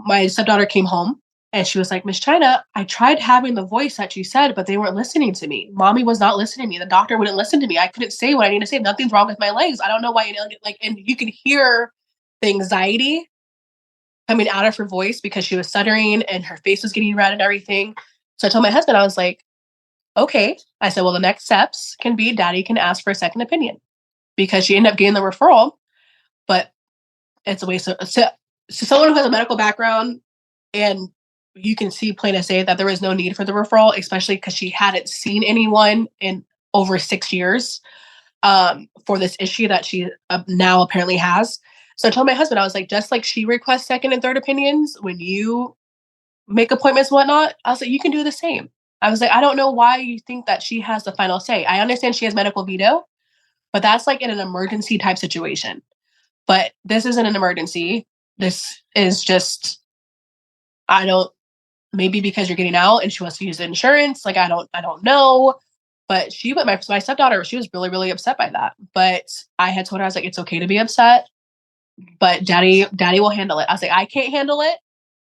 my stepdaughter came home and she was like, Miss Chyna, I tried having the voice that you said, but they weren't listening to me. Mommy was not listening to me. The doctor wouldn't listen to me. I couldn't say what I need to say. Nothing's wrong with my legs. I don't know why. And you could hear the anxiety coming out of her voice because she was stuttering and her face was getting red and everything. So I told my husband, I was like, okay. I said, well, the next steps can be daddy can ask for a second opinion, because she ended up getting the referral, but it's a waste of someone who has a medical background, and you can see plain as day that there was no need for the referral, especially because she hadn't seen anyone in over 6 years for this issue that she now apparently has. So I told my husband, I was like, just like she requests second and third opinions when you make appointments and whatnot, I was like, you can do the same. I was like, I don't know why you think that she has the final say. I understand she has medical veto, but that's like in an emergency type situation. But this isn't an emergency. This is just, maybe because you're getting out and she wants to use the insurance. Like, I don't know. But my stepdaughter, she was really, really upset by that. But I had told her, I was like, it's okay to be upset, but daddy will handle it. I was like, I can't handle it,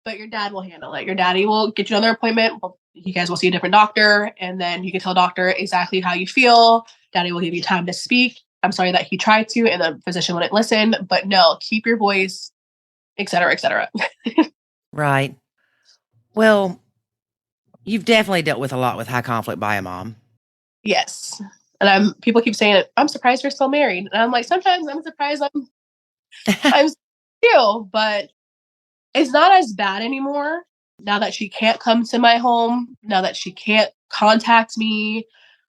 but your dad will handle it. Your daddy will get you another appointment. You guys will see a different doctor, and then you can tell doctor exactly how you feel. Daddy will give you time to speak. I'm sorry that he tried to, and the physician wouldn't listen, but no, keep your voice, et cetera, et cetera. Right. Well, you've definitely dealt with a lot with high conflict by a mom. Yes. And people keep saying, I'm surprised you're still married. And I'm like, sometimes I'm surprised I'm still, but it's not as bad anymore. Now that she can't come to my home, now that she can't contact me.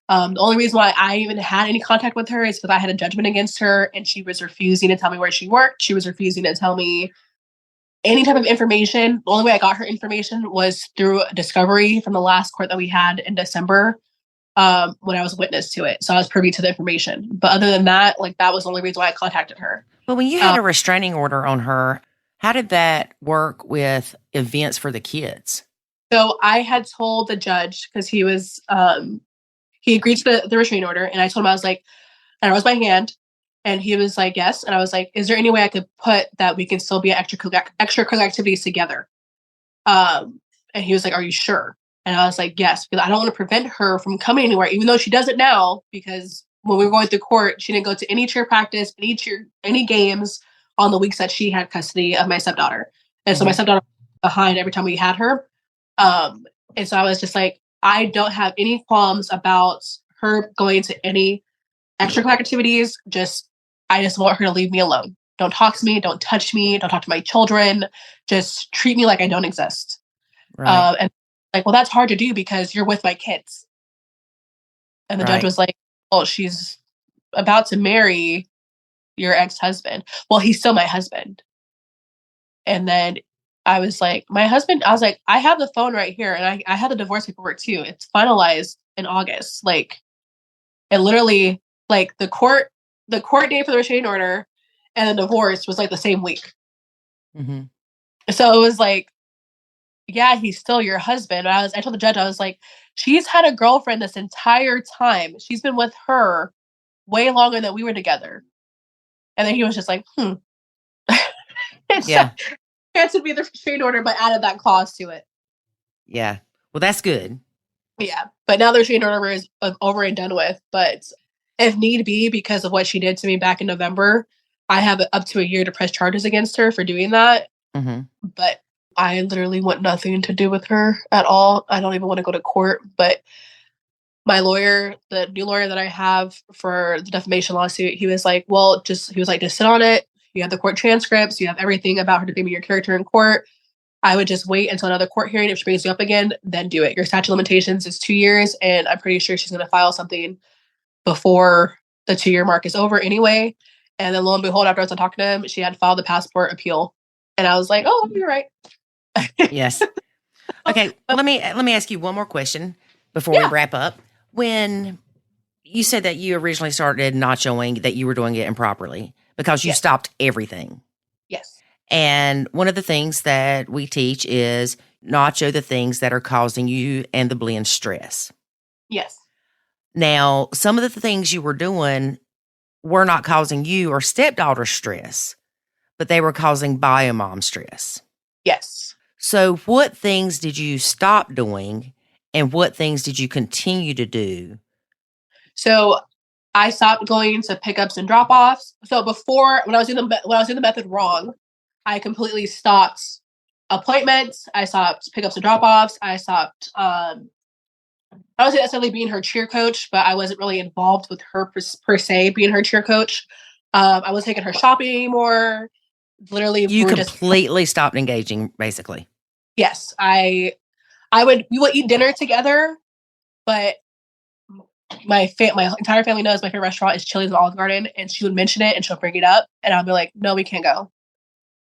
The only reason why I even had any contact with her is because I had a judgment against her and she was refusing to tell me where she worked. She was refusing to tell me any type of information. The only way I got her information was through a discovery from the last court that we had in December, when I was witness to it. So I was privy to the information. But other than that, like, that was the only reason why I contacted her. Well, when you had a restraining order on her, how did that work with events for the kids? So I had told the judge, because he was, he agreed to the restraining order. And I told him, I was like, and I raised my hand. And he was like, yes. And I was like, is there any way I could put that we can still be at extracurricular activities together? And he was like, are you sure? And I was like, yes, because I don't want to prevent her from coming anywhere, even though she does it now, because when we were going through court, she didn't go to any cheer practice, any games on the weeks that she had custody of my stepdaughter. And so my stepdaughter was behind every time we had her. And so I was just like, I don't have any qualms about her going to any extracurricular activities. I just want her to leave me alone. Don't talk to me. Don't touch me. Don't talk to my children. Just treat me like I don't exist. Right. And like, well, that's hard to do because you're with my kids. And the judge was like, well, she's about to marry your ex-husband. Well, he's still my husband. And then I was like, I have the phone right here. And I have the divorce paperwork too. It's finalized in August. Like, it literally, like, the court date for the restraining order and the divorce was like the same week. Mm-hmm. So it was like, yeah, he's still your husband. I told the judge, I was like, she's had a girlfriend this entire time. She's been with her way longer than we were together. And then he was just like, Yeah. Canceled me the restraining order, but added that clause to it. Yeah. Well, that's good. Yeah. But now the restraining order is over and done with. But if need be, because of what she did to me back in November, I have up to a year to press charges against her for doing that. Mm-hmm. But I literally want nothing to do with her at all. I don't even want to go to court. But my lawyer, the new lawyer that I have for the defamation lawsuit, he was like, just sit on it. You have the court transcripts. You have everything about her defaming your character in court. I would just wait until another court hearing. If she brings you up again, then do it. Your statute of limitations is 2 years, and I'm pretty sure she's going to file something before the 2-year mark is over anyway. And then lo and behold, after I was talking to him, she had filed the passport appeal. And I was like, oh, you're right. Yes. Okay. Well, let me ask you one more question before we wrap up. When you said that you originally started nachoing, that you were doing it improperly because you stopped everything. Yes. And one of the things that we teach is nacho the things that are causing you and the blend stress. Yes. Now, some of the things you were doing were not causing you or stepdaughter stress, but they were causing biomom stress. Yes. So what things did you stop doing and what things did you continue to do? So I stopped going to pickups and drop-offs. So before, when I was doing the method wrong, I completely stopped appointments. I stopped pickups and drop-offs. I stopped, I wasn't necessarily being her cheer coach, but I wasn't really involved with her per se being her cheer coach. I wasn't taking her shopping anymore. Literally, you completely stopped engaging, basically. Yes, we would eat dinner together, but my entire family knows my favorite restaurant is Chili's and Olive Garden, and she would mention it and she'll bring it up, and I'll be like, no, we can't go.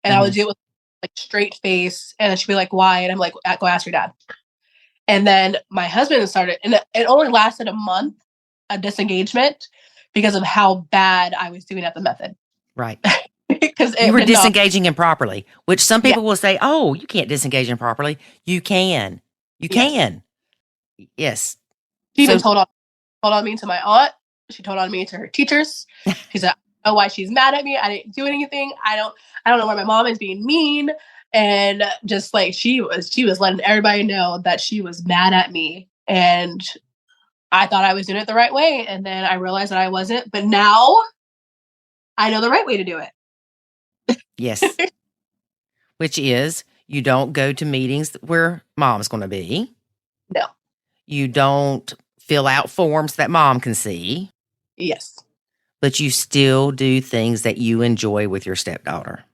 And I would do it with like straight face, and then she'd be like, why? And I'm like, go ask your dad. And then my husband started, and it only lasted a month, a disengagement, because of how bad I was doing at the method. Right. Because you were disengaging improperly, which some people will say, oh, you can't disengage improperly. You can. You can. Yes. She even told on me to my aunt. She told on me to her teachers. She said, I don't know why she's mad at me. I didn't do anything. I don't know why my mom is being mean. And just like she was letting everybody know that she was mad at me. And I thought I was doing it the right way. And then I realized that I wasn't. But now I know the right way to do it. Yes. Which is you don't go to meetings where mom's going to be. No. You don't fill out forms that mom can see. Yes. But you still do things that you enjoy with your stepdaughter.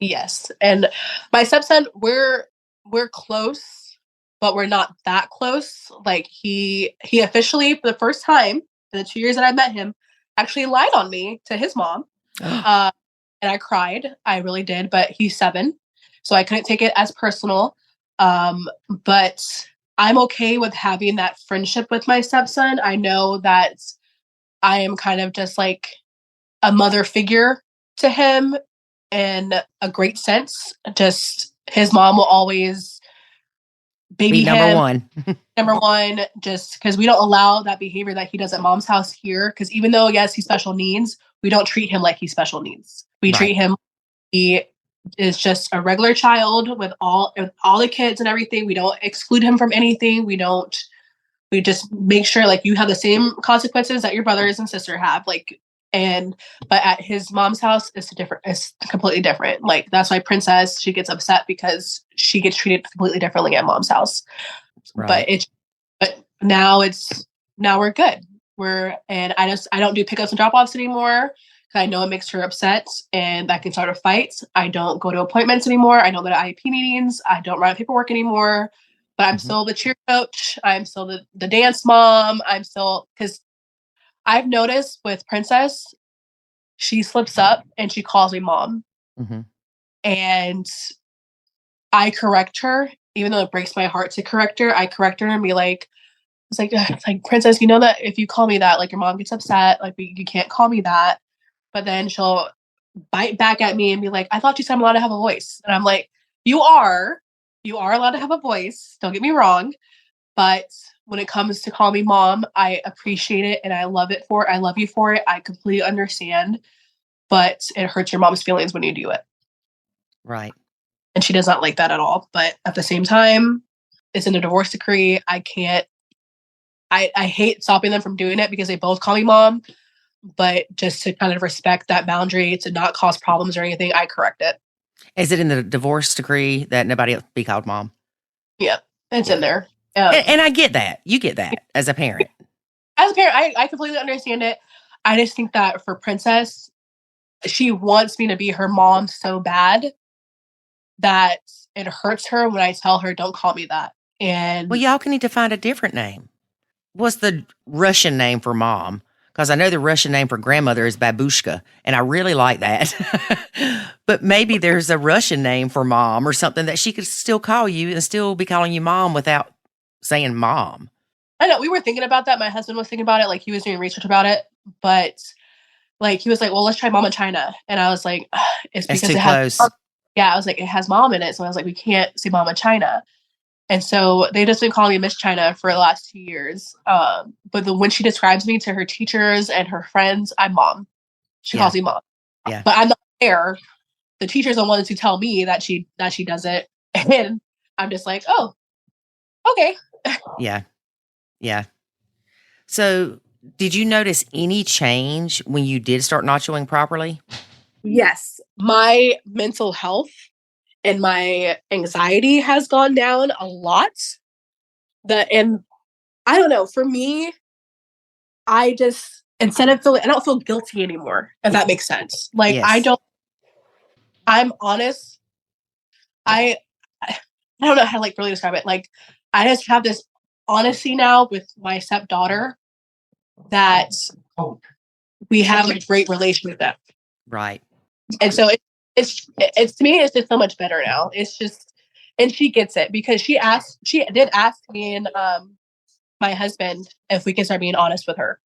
Yes. And my stepson, we're close, but we're not that close. Like he officially, for the first time in the 2 years that I met him, actually lied on me to his mom. And I cried. I really did. But he's 7, so I couldn't take it as personal. But I'm okay with having that friendship with my stepson. I know that I am kind of just like a mother figure to him in a great sense. Just his mom will always baby number him. One. Number one, just because we don't allow that behavior that he does at mom's house here. Because even though, yes, he's special needs, we don't treat him like he's special needs. We treat him, he is just a regular child with all the kids and everything. We don't exclude him from anything. We just make sure like you have the same consequences that your brothers and sister have. Like, but at his mom's house, it's completely different. Like, that's why Princess, she gets upset because she gets treated completely differently at mom's house. Right. But now we're good. And I don't do pickups and drop offs anymore because I know it makes her upset and that can start a fight. I don't go to appointments anymore. I don't go to IEP meetings. I don't write paperwork anymore. But I'm still the cheer coach. I'm still the dance mom. I'm still, because I've noticed with Princess, she slips up and she calls me mom. Mm-hmm. And I correct her, even though it breaks my heart to correct her. I correct her and be like, it's like, Princess, you know that if you call me that, like your mom gets upset. Like you can't call me that. But then she'll bite back at me and be like, I thought you said I'm allowed to have a voice. And I'm like, you are allowed to have a voice. Don't get me wrong. But when it comes to call me mom, I appreciate it and I love you for it. I completely understand. But it hurts your mom's feelings when you do it. Right. And she does not like that at all. But at the same time, it's in a divorce decree. I hate stopping them from doing it because they both call me mom. But just to kind of respect that boundary, to not cause problems or anything, I correct it. Is it in the divorce decree that nobody else be called mom? Yeah, it's in there. And I get that. You get that as a parent. As a parent, I completely understand it. I just think that for Princess, she wants me to be her mom so bad that it hurts her when I tell her, don't call me that. And well, y'all can need to find a different name. What's the Russian name for mom? Because I know the Russian name for grandmother is babushka, and I really like that. But maybe there's a Russian name for mom or something that she could still call you and still be calling you mom without saying mom. I know we were thinking about that. My husband was thinking about it. Like he was doing research about it, but like he was like, well, let's try mom and Chyna. And I was like, it's That's because too it close. has, I was like, it has mom in it. So I was like, we can't say mom and Chyna. And so they just been calling me Miss Chyna for the last 2 years. But when she describes me to her teachers and her friends, I'm mom. She calls me mom. Yeah. But I'm not there. The teachers are ones who tell me that she does it. And I'm just like, oh, okay. Yeah. Yeah. So did you notice any change when you did start nachoing properly? Yes. My mental health and my anxiety has gone down a lot. And I don't know, for me, I just, instead of I don't feel guilty anymore, if that makes sense. Like, Yes. I'm honest. I don't know how to like really describe it. Like, I just have this honesty now with my stepdaughter that we have a great relationship. Right. And so it's to me, it's just so much better now. It's just, and she gets it because she did ask me and my husband if we can start being honest with her.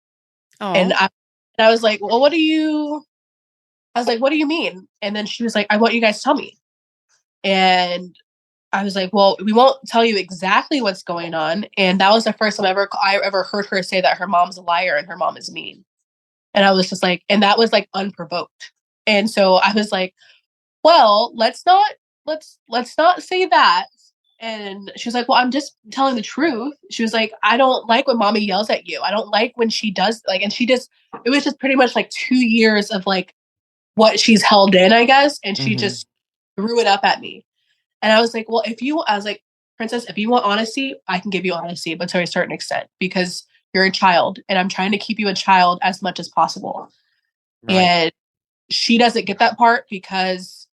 Oh. And I was like, well, what do you mean? And then she was like, I want you guys to tell me. And I was like, well, we won't tell you exactly what's going on. And that was the first time I ever heard her say that her mom's a liar and her mom is mean. And I was just like, and that was like unprovoked. And so I was like, well, let's not say that. And she was like, well, I'm just telling the truth. She was like, I don't like when mommy yells at you. I don't like when she does like, and it was just pretty much like 2 years of like what she's held in, I guess. And she just threw it up at me. And I was like, well, I was like, Princess, if you want honesty, I can give you honesty, but to a certain extent, because you're a child and I'm trying to keep you a child as much as possible. Right. And she doesn't get that part because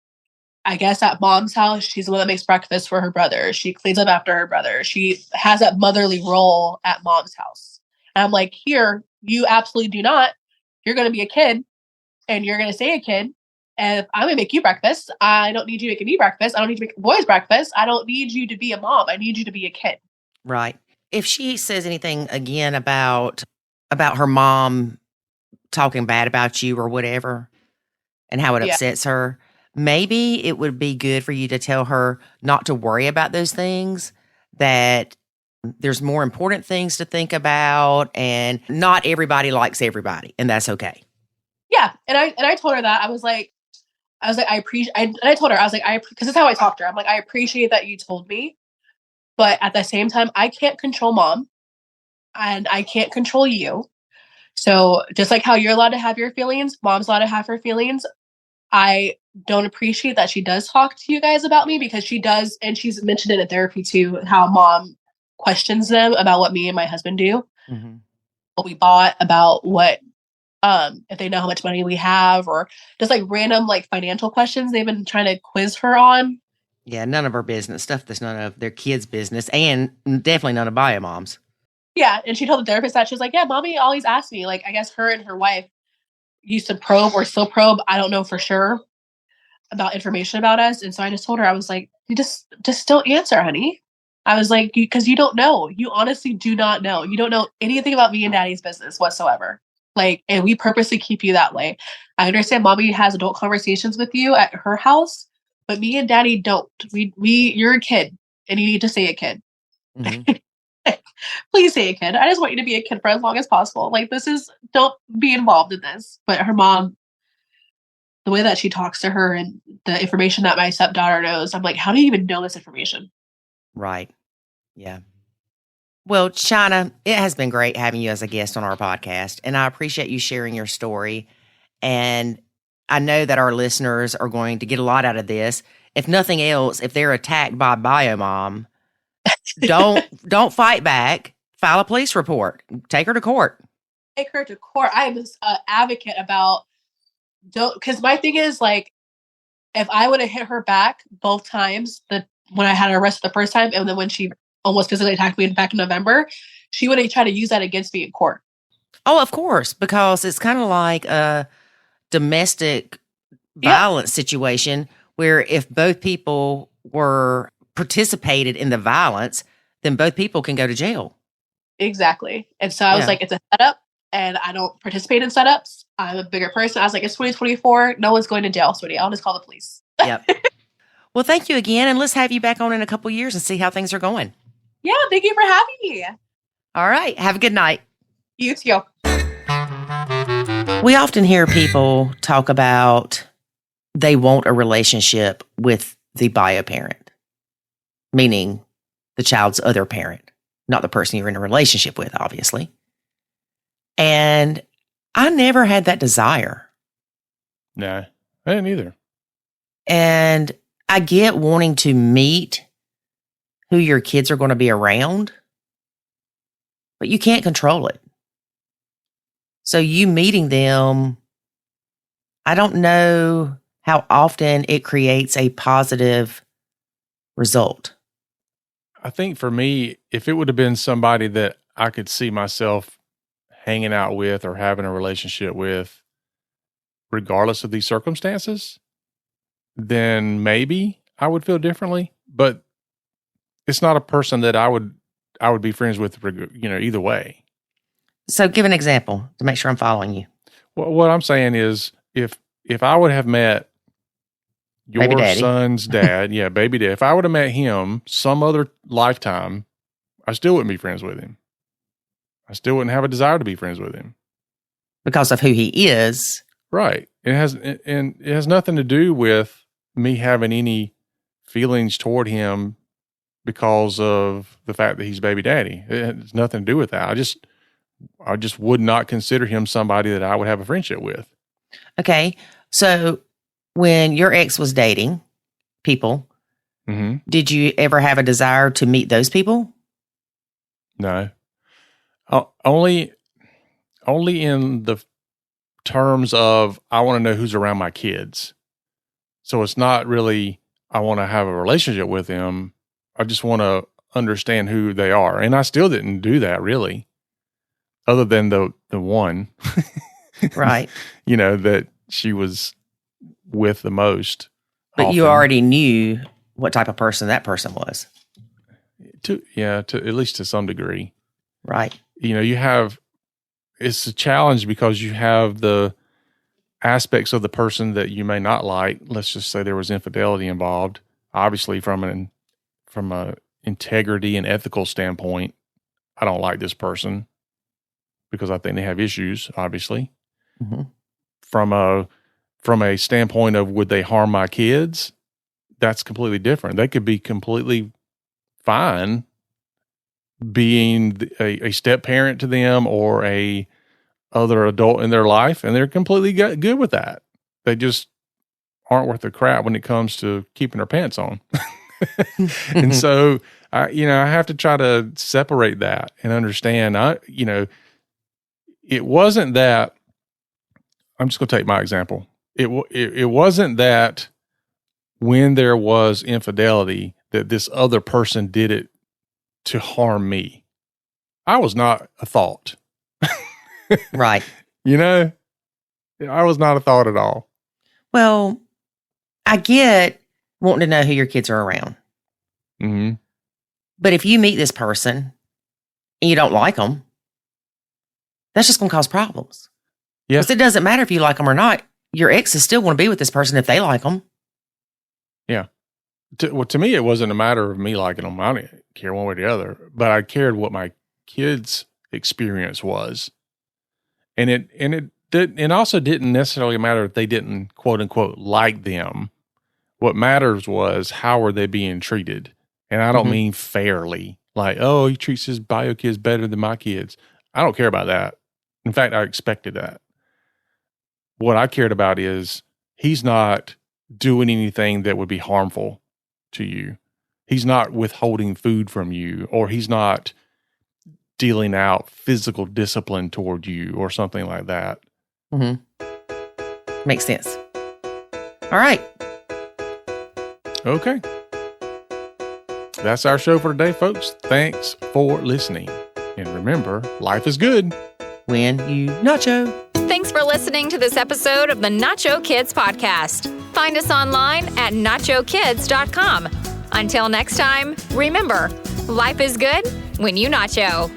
I guess at mom's house, she's the one that makes breakfast for her brother. She cleans up after her brother. She has that motherly role at mom's house. And I'm like, here, you absolutely do not. You're going to be a kid and you're going to stay a kid. And if I'm going to make you breakfast, I don't need you making me breakfast. I don't need to make the boys breakfast. I don't need you to be a mom. I need you to be a kid. Right. If she says anything again about her mom talking bad about you or whatever and how it upsets her, maybe it would be good for you to tell her not to worry about those things, that there's more important things to think about and not everybody likes everybody, and that's okay. Yeah. And I told her that. I was like, I appreciate, and I told her, I was like, because that's how I talked to her. I'm like, I appreciate that you told me, but at the same time, I can't control mom and I can't control you. So just like how you're allowed to have your feelings, mom's allowed to have her feelings. I don't appreciate that she does talk to you guys about me because she does. And she's mentioned it in therapy too, how mom questions them about what me and my husband do, Mm-hmm. what we bought, about what if they know how much money we have, or just like random like financial questions they've been trying to quiz her on. Yeah, none of our business stuff that's none of their kids' business, and definitely none of bio moms. Yeah, and she told the therapist that she was like, yeah, mommy always asks me, like, I guess her and her wife used to probe or still probe, I don't know for sure, about information about us. And so I just told her, I was like, you just don't answer, honey. I was like, because you don't know. You honestly do not know. You don't know anything about me and daddy's business whatsoever. Like, and we purposely keep you that way. I understand mommy has adult conversations with you at her house, but me and daddy don't. You're a kid and you need to stay a kid. Mm-hmm. Please stay a kid. I just want you to be a kid for as long as possible. Like, don't be involved in this. But her mom, the way that she talks to her and the information that my stepdaughter knows, I'm like, how do you even know this information? Right. Yeah. Well, Chyna, it has been great having you as a guest on our podcast, and I appreciate you sharing your story. And I know that our listeners are going to get a lot out of this. If nothing else, if they're attacked by biomom, don't fight back. File a police report. Take her to court. Take her to court. I am an advocate about because my thing is like, if I would have hit her back both times, when I had her arrested the first time, and then when she almost physically attacked me back in November, she would have tried to use that against me in court. Oh, of course, because it's kind of like a domestic violence situation where if both people were participated in the violence, then both people can go to jail. Exactly. And so I was like, it's a setup, and I don't participate in setups. I'm a bigger person. I was like, it's 2024. No one's going to jail, sweetie. I'll just call the police. Yep. Well, thank you again, and let's have you back on in a couple years and see how things are going. Yeah, thank you for having me. All right. Have a good night. You too. We often hear people talk about they want a relationship with the bio parent, meaning the child's other parent, not the person you're in a relationship with, obviously. And I never had that desire. No, I didn't either. And I get wanting to meet who your kids are going to be around, but you can't control it. So you meeting them, I don't know how often it creates a positive result. I think for me, if it would have been somebody that I could see myself hanging out with or having a relationship with, regardless of these circumstances, then maybe I would feel differently. But it's not a person that I would be friends with, either way. So give an example to make sure I'm following you. Well, what I'm saying is, if I would have met your son's dad, baby dad, if I would have met him some other lifetime, I still wouldn't be friends with him. I still wouldn't have a desire to be friends with him. Because of who he is. Right. It has nothing to do with me having any feelings toward him because of the fact that he's baby daddy. It has nothing to do with that. I just would not consider him somebody that I would have a friendship with. Okay. So when your ex was dating people, did you ever have a desire to meet those people? No. Only in the terms of I want to know who's around my kids. So it's not really I want to have a relationship with them. I just want to understand who they are. And I still didn't do that really, other than the one. Right. That she was with the most. But often. You already knew what type of person that person was. To at least to some degree. Right. It's a challenge because you have the aspects of the person that you may not like. Let's just say there was infidelity involved. Obviously from a integrity and ethical standpoint, I don't like this person because I think they have issues, obviously. Mm-hmm. From a standpoint of would they harm my kids, that's completely different. They could be completely fine being a step parent to them or a other adult in their life, and they're completely good with that. They just aren't worth the crap when it comes to keeping their pants on. And so, I have to try to separate that and understand, it wasn't that, I'm just going to take my example. It wasn't that when there was infidelity that this other person did it to harm me. I was not a thought. Right. I was not a thought at all. Well, I get wanting to know who your kids are around. Mm-hmm. But if you meet this person and you don't like them, that's just going to cause problems. Yeah. Because it doesn't matter if you like them or not. Your exes still want to be with this person if they like them. Yeah. To me, it wasn't a matter of me liking them. I didn't care one way or the other. But I cared what my kids' experience was. And it also didn't necessarily matter if they didn't, quote unquote, like them. What matters was how were they being treated. And I don't mean fairly. Like, oh, he treats his bio kids better than my kids. I don't care about that. In fact, I expected that. What I cared about is he's not doing anything that would be harmful to you. He's not withholding food from you, or he's not dealing out physical discipline toward you or something like that. Makes sense. All right. Okay. That's our show for today, folks. Thanks for listening. And remember, life is good when you nacho. Thanks for listening to this episode of the Nacho Kids Podcast. Find us online at nachokids.com. Until next time, remember, life is good when you nacho.